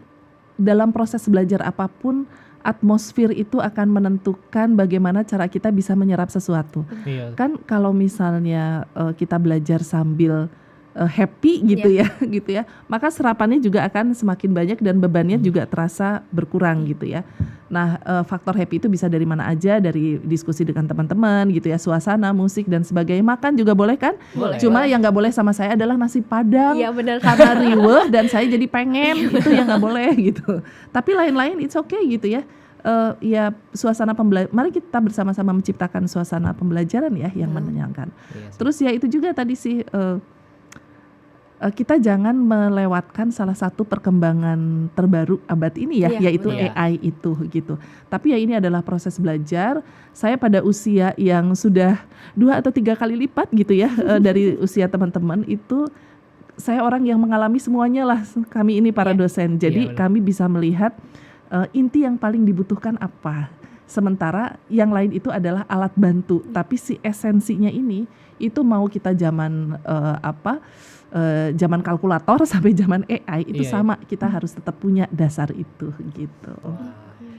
C: dalam proses belajar apapun, atmosfer itu akan menentukan bagaimana cara kita bisa menyerap sesuatu.
B: Iya.
C: Kan kalau misalnya kita belajar sambil happy gitu ya, gitu ya, maka serapannya juga akan semakin banyak dan bebannya juga terasa berkurang gitu ya. Nah, faktor happy itu bisa dari mana aja, dari diskusi dengan teman-teman gitu ya, suasana, musik dan sebagainya. Makan juga boleh kan?
B: Boleh.
C: Cuma yang nggak boleh sama saya adalah nasi padang.
A: Iya benar.
C: Karena riweh dan saya jadi pengen, itu yang nggak boleh gitu. Tapi lain-lain it's okay gitu ya. Ya suasana mari kita bersama-sama menciptakan suasana pembelajaran ya yang menyenangkan.
B: Iya sih.
C: Terus ya itu juga tadi sih kita jangan melewatkan salah satu perkembangan terbaru abad ini ya,
A: Iya,
C: yaitu
B: betul.
C: AI itu gitu. Tapi ya ini adalah proses belajar. Saya pada usia yang sudah 2 atau 3 kali lipat gitu ya dari usia teman-teman itu, saya orang yang mengalami semuanya lah, kami ini para dosen.
B: Iya,
C: Jadi
B: benar.
C: kami bisa melihat inti yang paling dibutuhkan apa. Sementara yang lain itu adalah alat bantu. Tapi si esensinya ini itu mau kita zaman zaman kalkulator sampai zaman AI itu
B: Iya,
C: sama, kita harus tetap punya dasar itu gitu.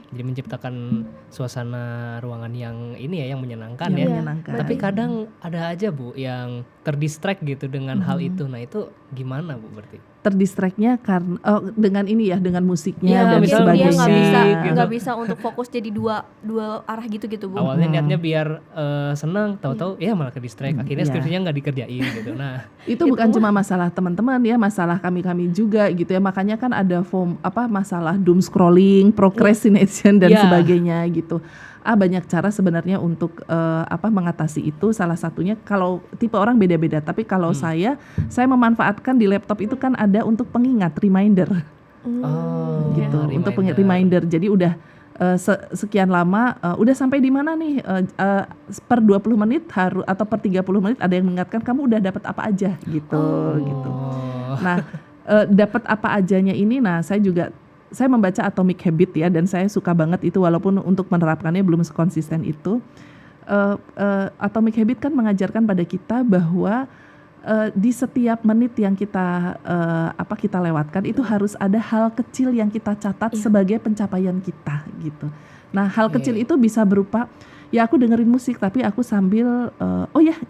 B: Jadi menciptakan suasana ruangan yang ini ya, yang menyenangkan
C: Yang
B: ya.
C: menyenangkan.
B: Tapi kadang ada aja Bu yang terdistract gitu dengan hal itu. Nah itu gimana Bu berarti?
C: Terdistractnya karena dengan ini ya, dengan musiknya
B: Iya,
C: dan
A: Mungkin
B: misal
A: dia
C: sebagainya.
A: nggak bisa
B: gitu.
A: nggak bisa untuk fokus jadi dua arah gitu Bu.
B: Awalnya niatnya biar senang, tahu-tahu ya malah ke distract. Akhirnya
C: Iya.
B: skripsinya nggak dikerjain gitu. Nah
C: Itu bukan cuma masalah teman-teman ya, masalah kami-kami juga gitu ya. Makanya kan ada masalah doom scrolling, procrastination dan
B: Iya.
C: sebagainya gitu. Banyak cara sebenarnya untuk mengatasi itu. Salah satunya kalau tipe orang beda-beda, tapi kalau saya memanfaatkan di laptop itu kan ada untuk pengingat, reminder
B: oh,
C: gitu, untuk
B: reminder.
C: reminder. Jadi udah sekian lama, udah sampai di mana nih, per 20 menit atau per 30 menit ada yang mengingatkan kamu udah dapat apa aja gitu gitu.
B: Oh.
C: Nah, dapat apa ajanya ini, nah saya membaca Atomic Habit ya, dan saya suka banget itu walaupun untuk menerapkannya belum sekonsisten itu. Atomic Habit kan mengajarkan pada kita bahwa di setiap menit yang kita lewatkan itu harus ada hal kecil yang kita catat sebagai pencapaian kita gitu. Nah, hal kecil itu bisa berupa ya aku dengerin musik tapi aku sambil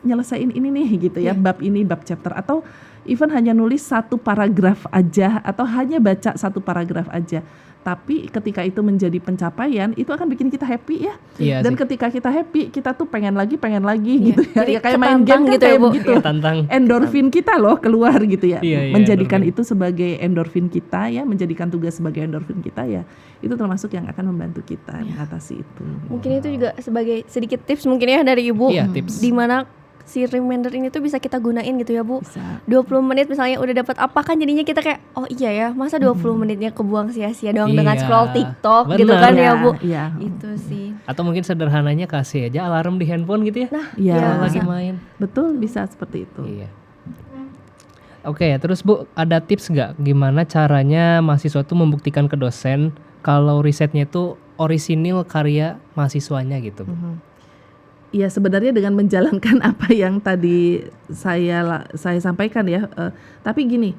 C: nyelesain ini nih gitu ya, bab ini, bab chapter, atau even hanya nulis 1 paragraf aja atau hanya baca 1 paragraf aja. Tapi ketika itu menjadi pencapaian, itu akan bikin kita happy ya.
B: Iya
C: Dan
B: sih.
C: ketika kita happy, kita tuh pengen lagi gitu ya.
A: Jadi
C: Ya kayak main game
A: ketantang
C: kan
A: gitu ya,
C: kayak
A: Bu.
C: begitu.
B: Tantang.
C: Endorfin kita loh keluar gitu ya.
B: Iya,
C: Menjadikan
B: endorfin.
C: itu sebagai endorfin kita ya, menjadikan tugas sebagai endorfin kita ya. Itu termasuk yang akan membantu kita mengatasi itu.
A: Mungkin itu juga sebagai sedikit tips mungkin ya dari Ibu.
B: Iya, tips.
A: Di mana si reminder ini tuh bisa kita gunain gitu ya Bu.
C: Bisa.
A: 20 menit misalnya udah dapat apa kan, jadinya kita kayak oh iya ya, masa 20 menitnya kebuang sia-sia doang dengan
B: Iya,
A: scroll TikTok gitu
B: bener.
A: kan ya Bu.
C: Iya.
A: Itu sih.
B: Atau mungkin sederhananya kasih aja alarm di handphone gitu ya.
A: Nah,
C: Iya.
B: Kalau lagi main.
C: Betul, bisa seperti itu.
B: Iya. Oke, terus Bu, ada tips nggak gimana caranya mahasiswa tuh membuktikan ke dosen kalau risetnya itu orisinil karya mahasiswanya gitu Bu?
C: Iya, sebenarnya dengan menjalankan apa yang tadi saya sampaikan ya. Tapi gini,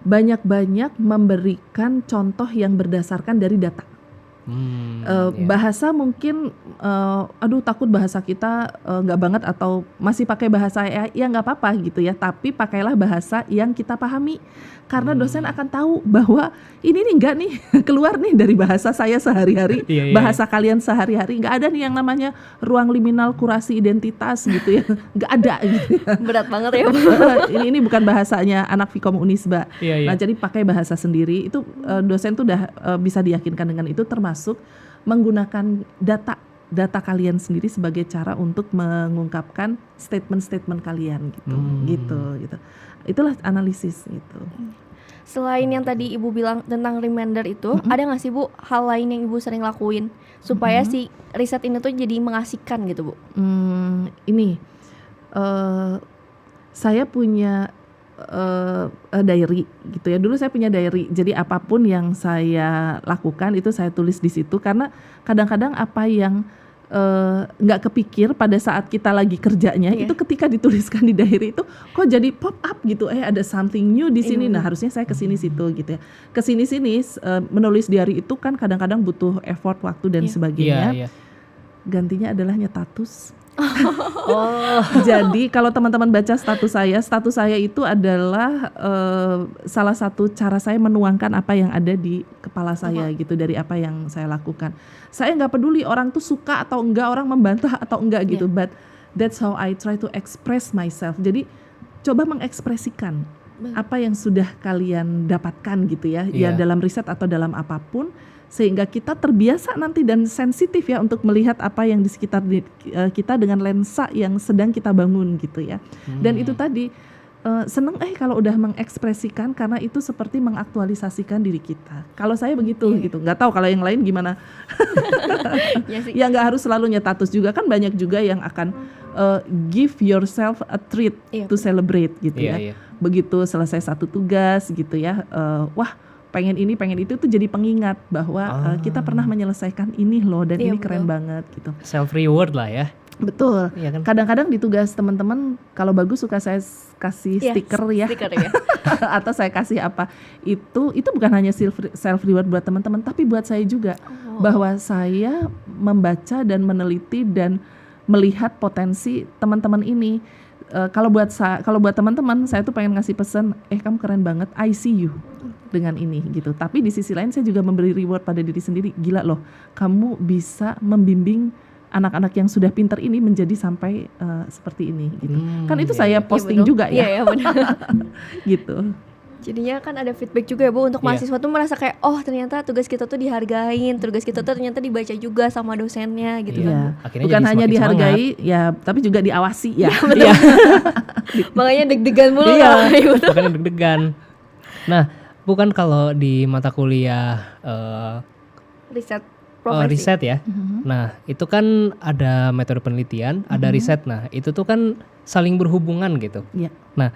C: banyak-banyak memberikan contoh yang berdasarkan dari data.
B: Iya.
C: Bahasa mungkin takut bahasa kita nggak banget atau masih pakai bahasa AI, ya nggak apa-apa gitu ya, tapi pakailah bahasa yang kita pahami, karena dosen akan tahu bahwa ini nih nggak nih keluar nih dari bahasa saya sehari-hari,
B: Iya, iya.
C: bahasa kalian sehari-hari, nggak ada nih yang namanya ruang liminal kurasi identitas gitu ya, nggak ada gitu ya.
A: berat banget ya Bu.
C: ini bukan bahasanya anak Vkom Unisba.
B: Iya, iya.
C: Nah, jadi pakai bahasa sendiri itu dosen tuh udah bisa diyakinkan dengan itu, termasuk menggunakan data kalian sendiri sebagai cara untuk mengungkapkan statement-statement kalian gitu. Itulah analisis gitu.
A: Selain yang tadi Ibu bilang tentang reminder itu, ada nggak sih Bu hal lain yang Ibu sering lakuin supaya si riset ini tuh jadi mengasihkan gitu Bu? Saya punya diary gitu ya. Dulu saya punya diary. Jadi apapun yang saya lakukan itu saya tulis di situ, karena kadang-kadang apa yang
C: nggak kepikir pada saat kita lagi kerjanya, itu ketika dituliskan di diary itu kok jadi pop up gitu, ada something new di sini. Nah harusnya saya kesini situ gitu ya. Kesini sini menulis diary itu kan kadang-kadang butuh effort, waktu dan sebagainya. Gantinya adalah nyetatus. Jadi kalau teman-teman baca status saya itu adalah salah satu cara saya menuangkan apa yang ada di kepala saya gitu, dari apa yang saya lakukan. Saya nggak peduli orang tuh suka atau enggak, orang membantah atau enggak gitu, but that's how I try to express myself. Jadi coba mengekspresikan apa yang sudah kalian dapatkan gitu ya, ya dalam riset atau dalam apapun, sehingga kita terbiasa nanti dan sensitif ya untuk melihat apa yang di sekitar kita dengan lensa yang sedang kita bangun gitu ya. Dan itu tadi seneng kalau udah mengekspresikan, karena itu seperti mengaktualisasikan diri kita. Kalau saya begitu gitu, nggak tahu kalau yang lain gimana. Ya nggak harus selalu nyetatus juga, kan banyak juga yang akan give yourself a treat to celebrate gitu ya. Begitu selesai satu tugas gitu ya, wah pengen ini pengen itu tuh jadi pengingat bahwa kita pernah menyelesaikan ini loh, dan ini keren banget gitu.
B: Self reward lah ya.
C: Betul.
B: Kan?
C: Kadang-kadang di tugas teman-teman kalau bagus suka saya kasih stiker ya. Atau saya kasih apa. Itu bukan hanya self reward buat teman-teman, tapi buat saya juga, bahwa saya membaca dan meneliti dan melihat potensi teman-teman ini. Kalau buat teman-teman, saya tuh pengen ngasih pesan, kamu keren banget, I see you dengan ini gitu. Tapi di sisi lain saya juga memberi reward pada diri sendiri. Gila loh, kamu bisa membimbing anak-anak yang sudah pinter ini menjadi sampai seperti ini gitu. Kan itu saya posting juga ya.
A: Iya benar.
C: Gitu.
A: Jadinya kan ada feedback juga ya Bu, untuk mahasiswa tuh merasa kayak ternyata tugas kita tuh dihargain, tugas kita tuh ternyata dibaca juga sama dosennya gitu kan.
C: Bukan hanya dihargai ya, tapi juga diawasi ya.
A: Makanya deg-degan mulu.
B: Makanya deg-degan. Nah, bukan kalau di mata kuliah
A: riset profesi.
B: Riset ya. Nah, itu kan ada metode penelitian, ada riset. Nah, itu tuh kan saling berhubungan gitu. Nah,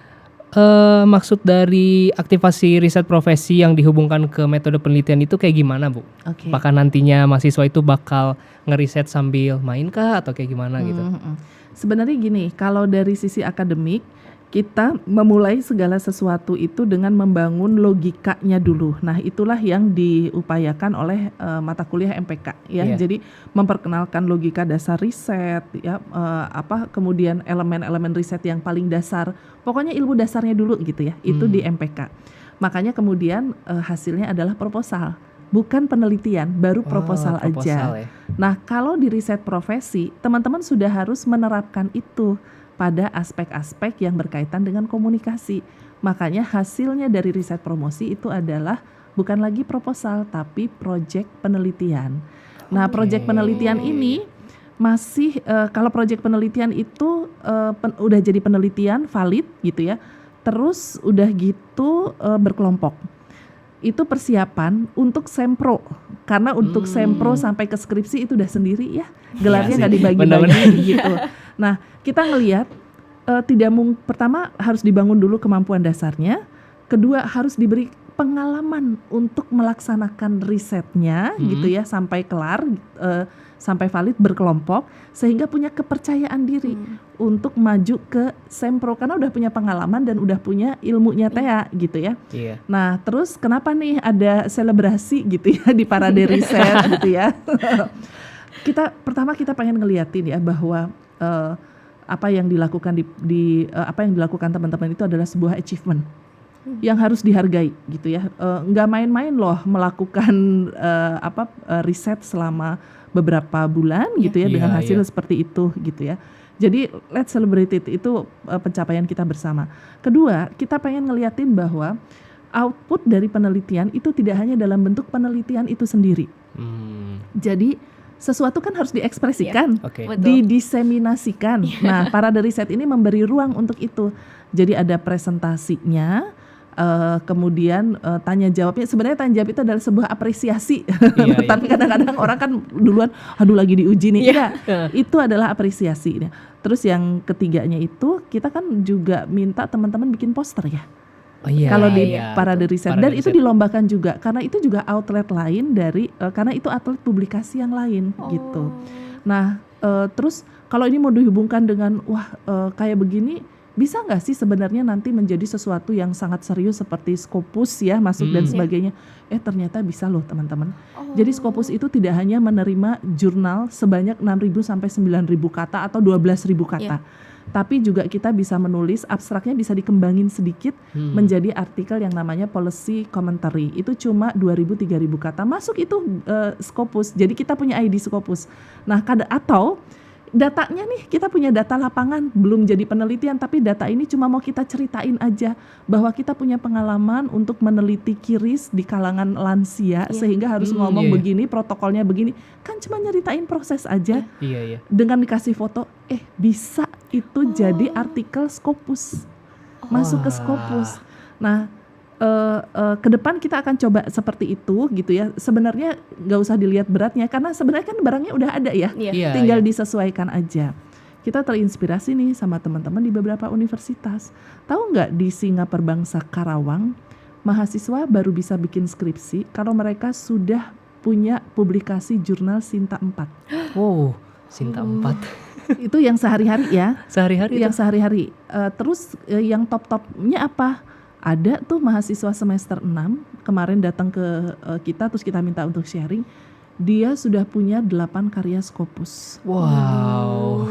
B: maksud dari aktivasi riset profesi yang dihubungkan ke metode penelitian itu kayak gimana, Bu? Apakah nantinya mahasiswa itu bakal ngeriset sambil main kah atau kayak gimana gitu?
C: Sebenarnya gini, kalau dari sisi akademik, kita memulai segala sesuatu itu dengan membangun logikanya dulu. Nah, itulah yang diupayakan oleh mata kuliah MPK ya. Jadi memperkenalkan logika dasar riset ya, kemudian elemen-elemen riset yang paling dasar. Pokoknya ilmu dasarnya dulu gitu ya. Itu di MPK. Makanya kemudian hasilnya adalah proposal. Bukan penelitian, baru proposal aja. Nah, kalau di riset profesi, teman-teman sudah harus menerapkan itu pada aspek-aspek yang berkaitan dengan komunikasi. Makanya hasilnya dari riset promosi itu adalah bukan lagi proposal, tapi proyek penelitian. Nah, proyek penelitian ini masih, kalau proyek penelitian itu udah jadi penelitian valid gitu ya, terus udah gitu berkelompok. Itu persiapan untuk sempro, karena untuk sempro sampai ke skripsi itu udah sendiri ya, gelarnya nggak dibagi-bagi gitu. Nah, kita ngelihat pertama harus dibangun dulu kemampuan dasarnya, kedua harus diberi pengalaman untuk melaksanakan risetnya gitu ya sampai kelar, sampai valid berkelompok, sehingga punya kepercayaan diri untuk maju ke sempro karena udah punya pengalaman dan udah punya ilmunya TEA gitu ya. Nah, terus kenapa nih ada selebrasi gitu ya di parade riset gitu ya. Kita pengen ngeliatin ya bahwa apa yang dilakukan apa yang dilakukan teman-teman itu adalah sebuah achievement yang harus dihargai gitu ya. Nggak main-main loh melakukan riset selama beberapa bulan gitu ya dengan hasil seperti itu gitu ya. Jadi let's celebrate it, itu pencapaian kita bersama. Kedua, kita pengen ngeliatin bahwa output dari penelitian itu tidak hanya dalam bentuk penelitian itu sendiri. Jadi sesuatu kan harus diekspresikan, didiseminasikan. Nah, parade riset ini memberi ruang untuk itu. Jadi ada presentasinya, kemudian tanya jawabnya. Sebenarnya tanya jawab itu adalah sebuah apresiasi. Tapi kadang-kadang orang kan duluan, aduh lagi diuji nih. Itu adalah apresiasi. Terus yang ketiganya itu kita kan juga minta teman-teman bikin poster ya. Kalau di parade riset, dan itu dilombakan juga karena itu juga outlet lain dari karena itu atlet publikasi yang lain gitu. Nah, terus kalau ini mau dihubungkan dengan kayak begini, bisa nggak sih sebenarnya nanti menjadi sesuatu yang sangat serius seperti Scopus ya masuk dan sebagainya? Ternyata bisa loh teman-teman. Jadi Scopus itu tidak hanya menerima jurnal sebanyak 6.000 sampai 9.000 kata atau 12.000 kata. Tapi juga kita bisa menulis, abstraknya bisa dikembangin sedikit menjadi artikel yang namanya policy commentary. Itu cuma 2.000-3.000 kata. Masuk itu Scopus. Jadi kita punya ID Scopus. Nah, atau datanya nih, kita punya data lapangan, belum jadi penelitian, tapi data ini cuma mau kita ceritain aja bahwa kita punya pengalaman untuk meneliti QRIS di kalangan lansia, sehingga harus ngomong begini, protokolnya begini, kan cuma nyeritain proses aja. Dengan dikasih foto, bisa itu jadi artikel Scopus, masuk ke Scopus. Nah, ke depan kita akan coba seperti itu gitu ya. Sebenarnya nggak usah dilihat beratnya karena sebenarnya kan barangnya udah ada ya, tinggal disesuaikan aja. Kita terinspirasi nih sama teman-teman di beberapa universitas. Tahu nggak di Singapura Bangsa Karawang, mahasiswa baru bisa bikin skripsi kalau mereka sudah punya publikasi jurnal Sinta 4.
B: Wow, Sinta 4.
C: Itu yang sehari-hari ya.
B: Yang
C: sehari-hari. Terus yang top-topnya apa? Ada tuh mahasiswa semester 6 kemarin datang ke kita, terus kita minta untuk sharing. Dia sudah punya 8 karya Scopus.
B: Wow.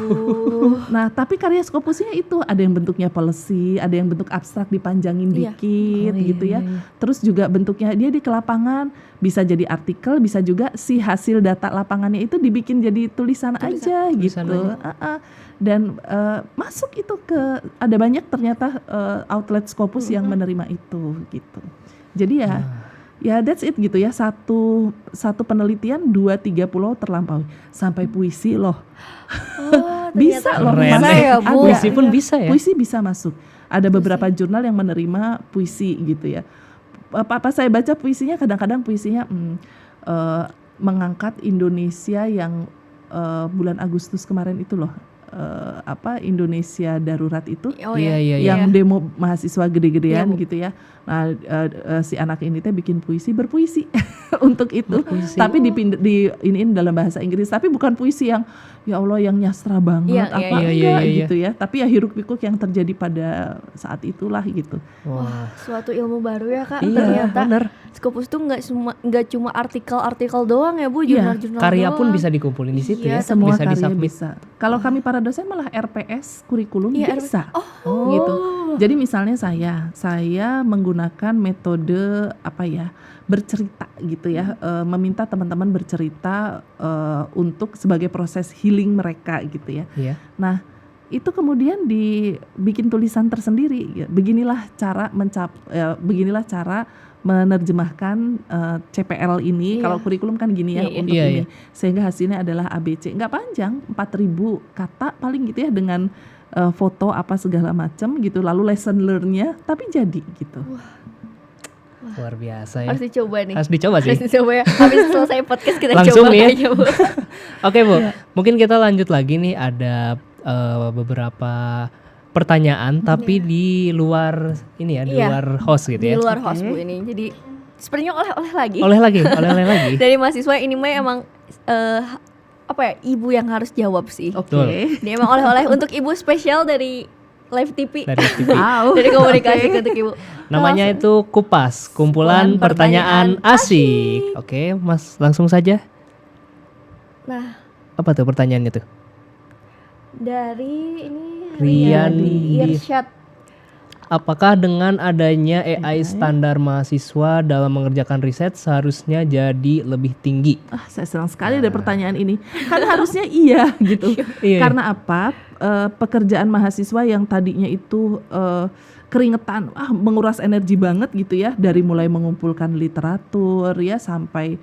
C: Nah, tapi karya Scopusnya itu ada yang bentuknya policy, ada yang bentuk abstrak dipanjangin dikit gitu ya. Terus juga bentuknya dia di kelapangan, bisa jadi artikel, bisa juga si hasil data lapangannya itu dibikin jadi tulisan aja gitu. Dan masuk itu ada banyak ternyata outlet Scopus yang menerima itu gitu. Jadi ya that's it gitu ya, satu penelitian 2-3 pulau terlampaui, sampai puisi loh. Bisa loh,
B: puisi pun bisa ya.
C: Puisi bisa masuk. Ada beberapa jurnal yang menerima puisi gitu ya. Apa saya baca puisinya, kadang-kadang puisinya mengangkat Indonesia yang bulan Agustus kemarin itu loh. Indonesia darurat itu yang demo mahasiswa gede-gedean gitu ya. Nah, si anak ini teh bikin berpuisi untuk itu. Tapi diiniin dalam bahasa Inggris, tapi bukan puisi yang ya Allah yang nyastra banget gitu ya. Tapi ya hiruk-pikuk yang terjadi pada saat itulah gitu.
A: Wah, suatu ilmu baru ya Kak. Ternyata Scopus tuh nggak cuma artikel doang ya Bu, jurnal-jurnal
B: karya
A: doang.
B: pun bisa dikumpulin di situ ya.
C: Semua
B: bisa
C: karya
B: disubmit.
C: bisa. Kalau kami para dosen malah RPS kurikulum bisa. Gitu. Jadi misalnya saya menggunakan metode bercerita gitu ya, meminta teman-teman bercerita untuk sebagai proses healing mereka gitu ya. Nah, itu kemudian dibikin tulisan tersendiri. Beginilah cara menerjemahkan CPL ini. Kalau kurikulum kan gini ya untuk ini. Sehingga hasilnya adalah ABC. Nggak panjang, 4.000 kata paling gitu ya, dengan foto apa segala macam gitu. Lalu lesson learn-nya tapi jadi gitu.
B: Luar biasa ya.
A: Harus dicoba nih.
B: Harus dicoba sih.
A: Harus dicoba ya. Habis selesai podcast kita
B: langsung
A: coba
B: nih ya.
A: Bu.
B: Oke Bu, mungkin kita lanjut lagi nih, ada beberapa pertanyaan tapi di luar ini ya, di luar host gitu ya.
A: Di luar host Bu ini. Jadi sepertinya oleh-oleh lagi.
B: Oleh lagi.
A: Dari mahasiswa ini mah emang ibu yang harus jawab sih. Dia emang oleh-oleh untuk ibu spesial dari Live TV. Dari komunikasi untuk ibu.
B: Namanya itu Kupas, kumpulan pertanyaan asik. Oke, Mas, langsung saja.
A: Nah,
B: apa tuh pertanyaannya tuh?
A: Dari ini
B: Riyandi
A: Irsyad.
B: Apakah dengan adanya AI standar mahasiswa dalam mengerjakan riset seharusnya jadi lebih tinggi?
C: Saya senang sekali ada pertanyaan ini. Kan harusnya iya gitu. Karena apa? Pekerjaan mahasiswa yang tadinya itu keringetan, menguras energi banget gitu ya, dari mulai mengumpulkan literatur ya sampai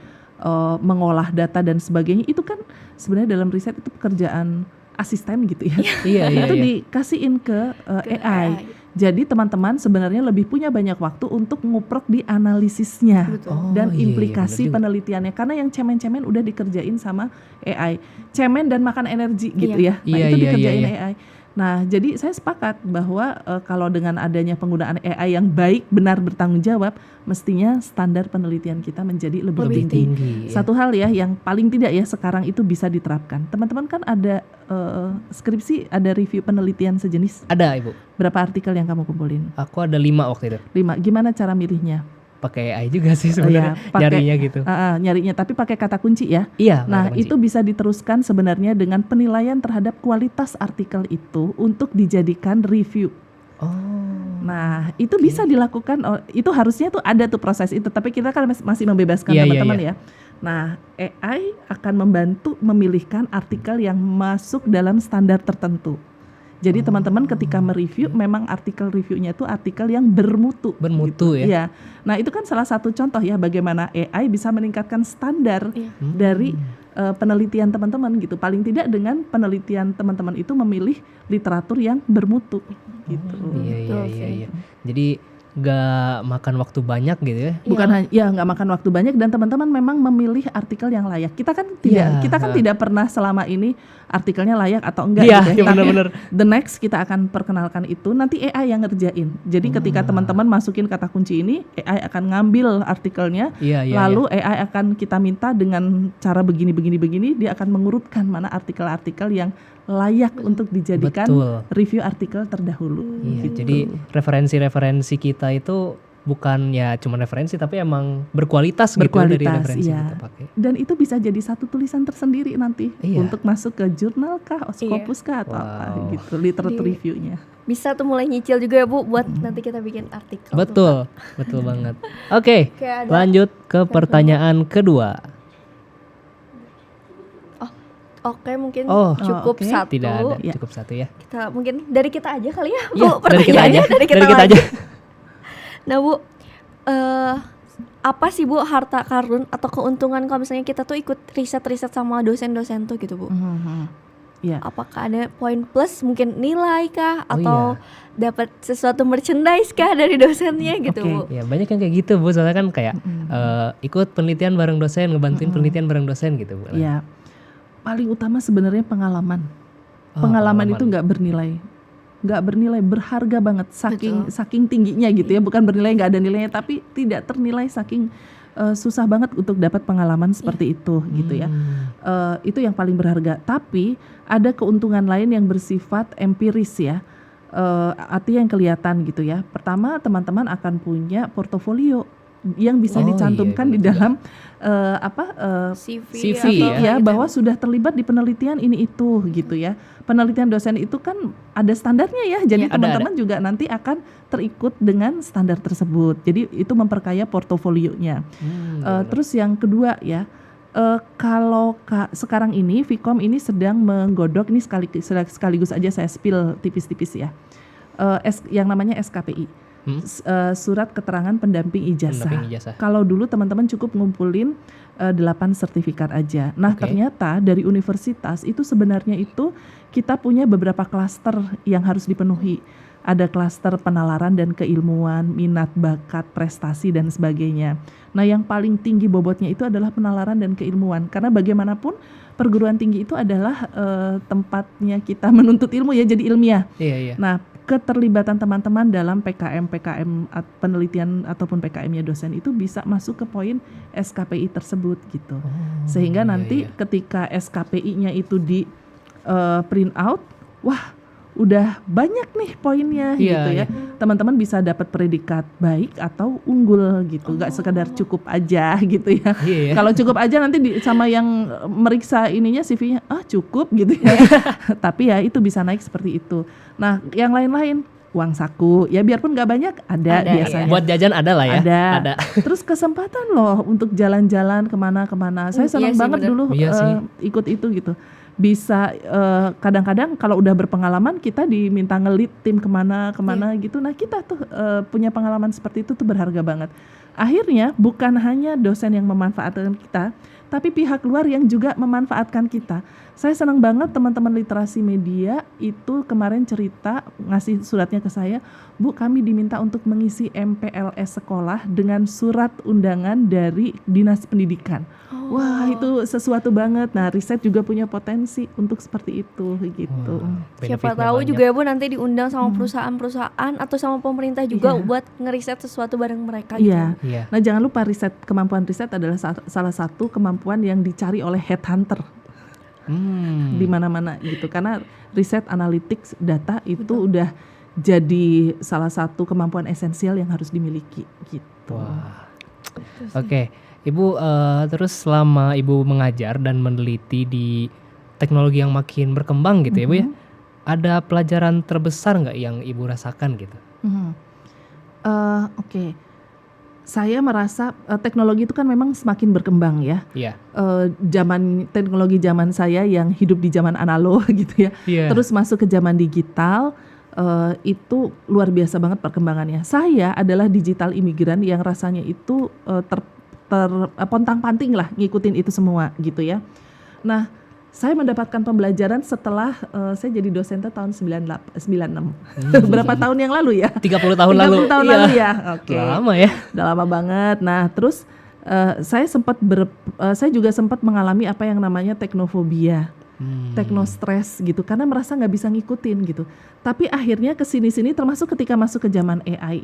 C: mengolah data dan sebagainya, itu kan sebenarnya dalam riset itu pekerjaan asisten gitu ya. Itu dikasihin ke AI. Jadi teman-teman sebenarnya lebih punya banyak waktu untuk nguprok di analisisnya dan implikasi penelitiannya, karena yang cemen-cemen udah dikerjain sama AI. Cemen dan makan energi gitu ya. Nah, itu dikerjain AI. Nah, jadi saya sepakat bahwa kalau dengan adanya penggunaan AI yang baik, benar, bertanggung jawab, mestinya standar penelitian kita menjadi lebih tinggi.
B: tinggi.
C: Satu hal ya yang paling tidak ya sekarang itu bisa diterapkan. Teman-teman kan ada skripsi, ada review penelitian sejenis.
B: Ada Ibu.
C: Berapa artikel yang kamu kumpulin?
B: Aku ada 5 waktu itu.
C: 5. Gimana cara milihnya?
B: Pakai AI juga sih sebenarnya.
C: pakai-
B: Nyarinya gitu.
C: Nyarinya, tapi pakai kata kunci ya.
B: Iya.
C: Nah,
B: pakai kunci.
C: itu bisa diteruskan sebenarnya dengan penilaian terhadap kualitas artikel itu untuk dijadikan review.
B: Oh.
C: Nah, itu bisa dilakukan, itu harusnya tuh ada tuh proses itu, tapi kita kan masih membebaskan
B: Iya, iya,
C: teman-teman
B: iya.
C: ya. Nah, AI akan membantu memilihkan artikel yang masuk dalam standar tertentu. Jadi teman-teman ketika mereview, memang artikel reviewnya itu artikel yang bermutu.
B: Bermutu ya.
C: Iya. Nah, itu kan salah satu contoh ya bagaimana AI bisa meningkatkan standar dari penelitian teman-teman gitu. Paling tidak dengan penelitian teman-teman itu memilih literatur yang bermutu gitu.
B: Iya. Jadi nggak makan waktu banyak gitu ya.
C: Bukan hanya ya nggak makan waktu banyak dan teman-teman memang memilih artikel yang layak. Kita kan tidak pernah selama ini artikelnya layak atau enggak
B: Iya,
C: gitu ya. Tapi
B: benar-benar.
C: the next kita akan perkenalkan itu nanti AI yang ngerjain. Jadi ketika teman-teman masukin kata kunci ini, AI akan ngambil artikelnya.
B: Iya.
C: Lalu AI akan kita minta dengan cara begini, dia akan mengurutkan mana artikel-artikel yang layak untuk dijadikan
B: Betul.
C: review artikel terdahulu.
B: Iya,
C: gitu.
B: jadi referensi-referensi kita itu bukan ya cuma referensi tapi emang berkualitas gitu dari
C: Berkualitas,
B: referensi
C: iya.
B: yang kita pakai.
C: Dan itu bisa jadi satu tulisan tersendiri nanti
B: Iya.
C: untuk masuk ke jurnal kah, Scopus kah atau apa
B: Wow.
C: gitu, literatur
A: Di-
C: reviewnya.
A: Bisa tuh mulai nyicil juga ya Bu buat nanti kita bikin artikel.
B: Betul banget. Oke,
A: Kayak ada
B: lanjut ke pertanyaan kedua.
A: Oke, mungkin
B: Oh,
A: cukup
C: oke.
A: satu.
B: Tidak ada,
C: Ya.
B: cukup satu ya.
A: Kita mungkin dari kita aja kali ya, Bu.
B: Iya, dari kita aja.
A: pertanyaannya. Dari kita
B: Dari kita
A: aja.
B: aja.
A: Nah, Bu, apa sih Bu harta karun atau keuntungan kalau misalnya kita tuh ikut riset-riset sama dosen-dosen tuh gitu, Bu?
C: Iya.
A: Apakah ada poin plus, mungkin nilai kah
B: Oh,
A: atau dapat sesuatu merchandise kah dari dosennya gitu,
C: Oke.
A: Bu?
B: Ya, banyak yang kayak gitu, Bu. Soalnya kan kayak ikut penelitian bareng dosen, ngebantuin penelitian bareng dosen gitu, Bu.
C: Iya. Paling utama sebenarnya pengalaman.
B: Oh,
C: Pengalaman itu nggak bernilai, berharga banget, saking tingginya gitu ya, bukan bernilai nggak ada nilainya, tapi tidak ternilai saking susah banget untuk dapat pengalaman seperti itu gitu ya. Itu yang paling berharga. Tapi ada keuntungan lain yang bersifat empiris ya, artinya yang kelihatan gitu ya. Pertama, teman-teman akan punya portofolio yang bisa
B: Oh,
C: dicantumkan
B: iya,
C: di
B: betul.
C: dalam
A: CV,
B: CV
A: atau
B: ya.
A: gitu.
C: bahwa sudah terlibat di penelitian ini itu gitu ya. Penelitian dosen itu kan ada standarnya ya. Jadi
B: Iya, ada.
C: teman-teman juga nanti akan terikut dengan standar tersebut. Jadi itu memperkaya portofolionya. Terus yang kedua ya, kalau sekarang ini Vkom ini sedang menggodok, ini sekaligus aja saya spill tipis-tipis ya. Yang namanya SKPI. Surat keterangan pendamping ijazah.
B: Pendamping ijazah.
C: Kalau dulu teman-teman cukup ngumpulin 8 sertifikat aja. Nah,
B: Oke.
C: ternyata dari universitas itu sebenarnya itu kita punya beberapa klaster yang harus dipenuhi. Ada klaster penalaran dan keilmuan, minat, bakat, prestasi dan sebagainya. Nah, yang paling tinggi bobotnya itu adalah penalaran dan keilmuan, karena bagaimanapun perguruan tinggi itu adalah tempatnya kita menuntut ilmu ya, jadi ilmiah.
B: Iya.
C: Nah, keterlibatan teman-teman dalam PKM penelitian ataupun PKM-nya dosen itu bisa masuk ke poin SKPI tersebut gitu. Sehingga
B: iya,
C: nanti
B: iya.
C: ketika SKPI-nya itu di print out, wah udah banyak nih poinnya
B: Iya,
C: gitu ya.
B: iya.
C: Teman-teman bisa dapat predikat baik atau unggul gitu, nggak sekedar cukup aja gitu ya.
B: Iya, ya.
C: Kalau cukup aja nanti sama yang meriksa ininya CV-nya, cukup gitu ya. Tapi ya itu bisa naik seperti itu. Nah, yang lain-lain uang saku ya biarpun nggak banyak ada biasanya.
B: Buat jajan ada lah ya.
C: Ada. Terus kesempatan loh untuk jalan-jalan kemana-kemana. Saya senang
A: Iya sih,
C: banget
A: bener.
C: dulu
B: Iya sih.
C: ikut itu gitu. Bisa kadang-kadang kalau udah berpengalaman kita diminta ngelit tim kemana gitu. Nah kita tuh punya pengalaman seperti itu tuh berharga banget. Akhirnya bukan hanya dosen yang memanfaatkan kita, tapi pihak luar yang juga memanfaatkan kita. Saya senang banget teman-teman literasi media itu kemarin cerita, ngasih suratnya ke saya, Bu kami diminta untuk mengisi MPLS sekolah dengan surat undangan dari Dinas Pendidikan. Wah, itu sesuatu banget. Nah, riset juga punya potensi untuk seperti itu gitu.
A: Siapa tahu juga ya Bu nanti diundang sama perusahaan-perusahaan atau sama pemerintah juga
C: Iya.
A: buat ngeriset sesuatu bareng mereka gitu.
C: Iya.
B: Iya.
C: Nah, jangan lupa kemampuan riset adalah salah satu kemampuan yang dicari oleh headhunter di mana-mana gitu. Karena riset, analytics, data itu udah jadi salah satu kemampuan esensial yang harus dimiliki gitu.
B: Wah. Oke, Ibu terus selama Ibu mengajar dan meneliti di teknologi yang makin berkembang gitu ya Bu ya, ada pelajaran terbesar nggak yang Ibu rasakan gitu?
C: Oke. Saya merasa teknologi itu kan memang semakin berkembang ya.
B: Iya.
C: Teknologi zaman saya yang hidup di zaman analog gitu ya.
B: Iya.
C: Terus masuk ke zaman digital, itu luar biasa banget perkembangannya. Saya adalah digital imigran yang rasanya itu pontang-panting lah ngikutin itu semua gitu ya. Nah, saya mendapatkan pembelajaran setelah saya jadi dosen tahun 96. Berapa tahun yang lalu ya?
B: 30 tahun lalu.
C: 30 tahun
B: Iya.
C: lalu ya. Oke.
B: Lama ya.
C: Udah lama banget. Nah, terus saya juga sempat mengalami apa yang namanya teknofobia. Teknostres gitu, karena merasa nggak bisa ngikutin gitu. Tapi akhirnya kesini-sini, termasuk ketika masuk ke zaman AI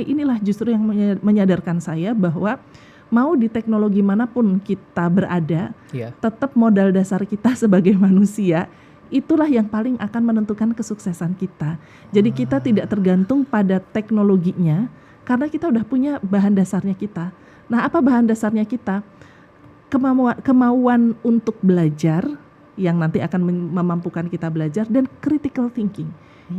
C: inilah justru yang menyadarkan saya bahwa mau di teknologi manapun kita berada,
B: Iya.
C: tetap modal dasar kita sebagai manusia itulah yang paling akan menentukan kesuksesan kita. Jadi kita tidak tergantung pada teknologinya, karena kita udah punya bahan dasarnya kita. Nah, apa bahan dasarnya kita? Kemauan untuk belajar yang nanti akan memampukan kita belajar, dan critical thinking.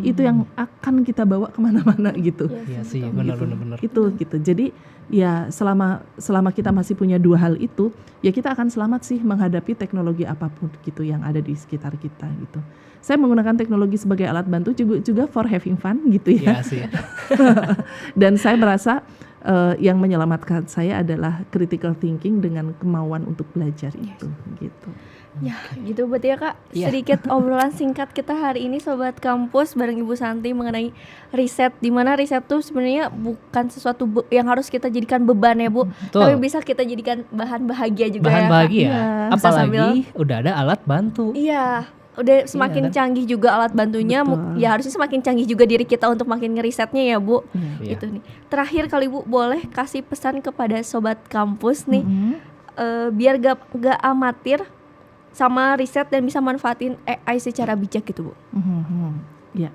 C: Itu yang akan kita bawa kemana-mana gitu.
B: Iya sih, benar.
C: Itu gitu. Jadi ya selama kita masih punya dua hal itu, ya kita akan selamat sih menghadapi teknologi apapun gitu yang ada di sekitar kita gitu. Saya menggunakan teknologi sebagai alat bantu juga for having fun gitu ya.
B: Iya sih.
C: Dan saya merasa yang menyelamatkan saya adalah critical thinking dengan kemauan untuk belajar itu gitu.
A: Ya gitu berarti ya Kak.
B: Iya.
A: Sedikit obrolan singkat kita hari ini Sobat Kampus bareng Ibu Santi mengenai riset, di mana riset tuh sebenarnya bukan sesuatu yang harus kita jadikan beban ya Bu,
B: Betul.
A: tapi bisa kita jadikan bahan bahagia juga
B: Bahan
A: ya Kak.
B: bahagia.
C: Iya.
A: Bisa
B: Apalagi udah ada alat bantu.
A: Iya, udah semakin
B: kan?
A: canggih juga alat bantunya,
C: Betul.
A: ya harusnya semakin canggih juga diri kita untuk makin ngerisetnya ya Bu.
B: Iya.
A: Gitu nih. Terakhir kali Bu, boleh kasih pesan kepada Sobat Kampus nih, biar gak amatir sama riset dan bisa manfaatin AI secara bijak gitu Bu.
C: Ya.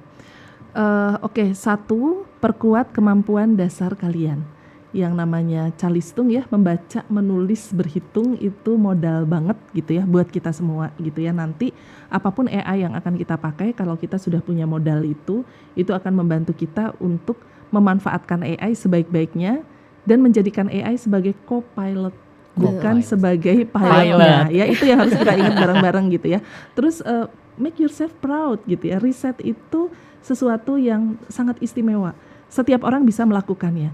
C: Oke, satu, perkuat kemampuan dasar kalian. Yang namanya calistung ya, membaca, menulis, berhitung itu modal banget gitu ya buat kita semua gitu ya. Nanti apapun AI yang akan kita pakai, kalau kita sudah punya modal itu akan membantu kita untuk memanfaatkan AI sebaik-baiknya dan menjadikan AI sebagai co-pilot, bukan sebagai pilotnya. Ya, itu yang harus kita ingat bareng-bareng gitu ya. Terus make yourself proud gitu ya. Riset itu sesuatu yang sangat istimewa. Setiap orang bisa melakukannya.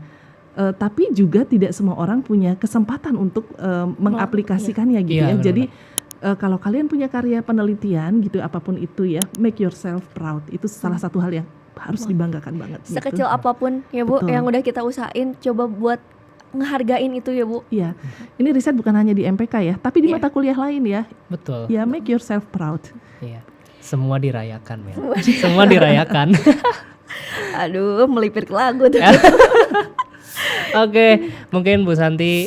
C: Tapi juga tidak semua orang punya kesempatan untuk mengaplikasikannya gitu
B: Iya,
C: ya.
B: benar-benar.
C: Jadi kalau kalian punya karya penelitian gitu, apapun itu ya, make yourself proud. Itu salah satu hal yang harus dibanggakan banget.
A: Sekecil
C: gitu.
A: apapun ya Bu,
C: Betul.
A: yang udah kita usahain, coba buat ngehargain itu ya Bu.
C: Iya, ini riset bukan hanya di MPK ya, tapi di
A: Iya.
C: mata kuliah lain ya.
B: Betul.
C: Ya, make yourself proud.
B: Iya. Semua dirayakan, men. Semua dirayakan.
A: Aduh, melipir ke lagu tuh.
B: Oke, mungkin Bu Santi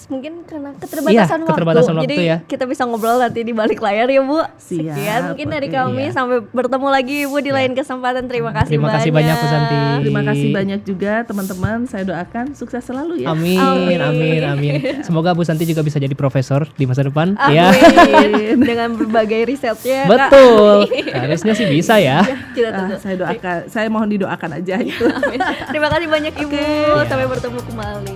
A: Mungkin karena keterbatasan waktu,
B: keterbatasan waktu
A: jadi
B: ya.
A: kita bisa ngobrol nanti di balik layar ya Bu.
C: Siap,
A: Sekian mungkin dari
C: oke.
A: kami,
B: Iya.
A: sampai bertemu lagi Bu di lain kesempatan. Terima kasih
B: Terima kasih banyak Bu Santi.
C: Terima kasih banyak juga teman-teman. Saya doakan sukses selalu ya.
B: Amin,
A: Amin.
B: amin. Semoga Bu Santi juga bisa jadi profesor di masa depan.
A: Amin.
B: Ya.
A: Dengan berbagai risetnya Kak.
B: Betul. Harusnya sih bisa ya.
A: Kita tunggu.
C: Saya doakan, saya mohon didoakan aja itu.
A: Amin. Terima kasih banyak Ibu.
C: Oke.
A: Sampai bertemu kembali.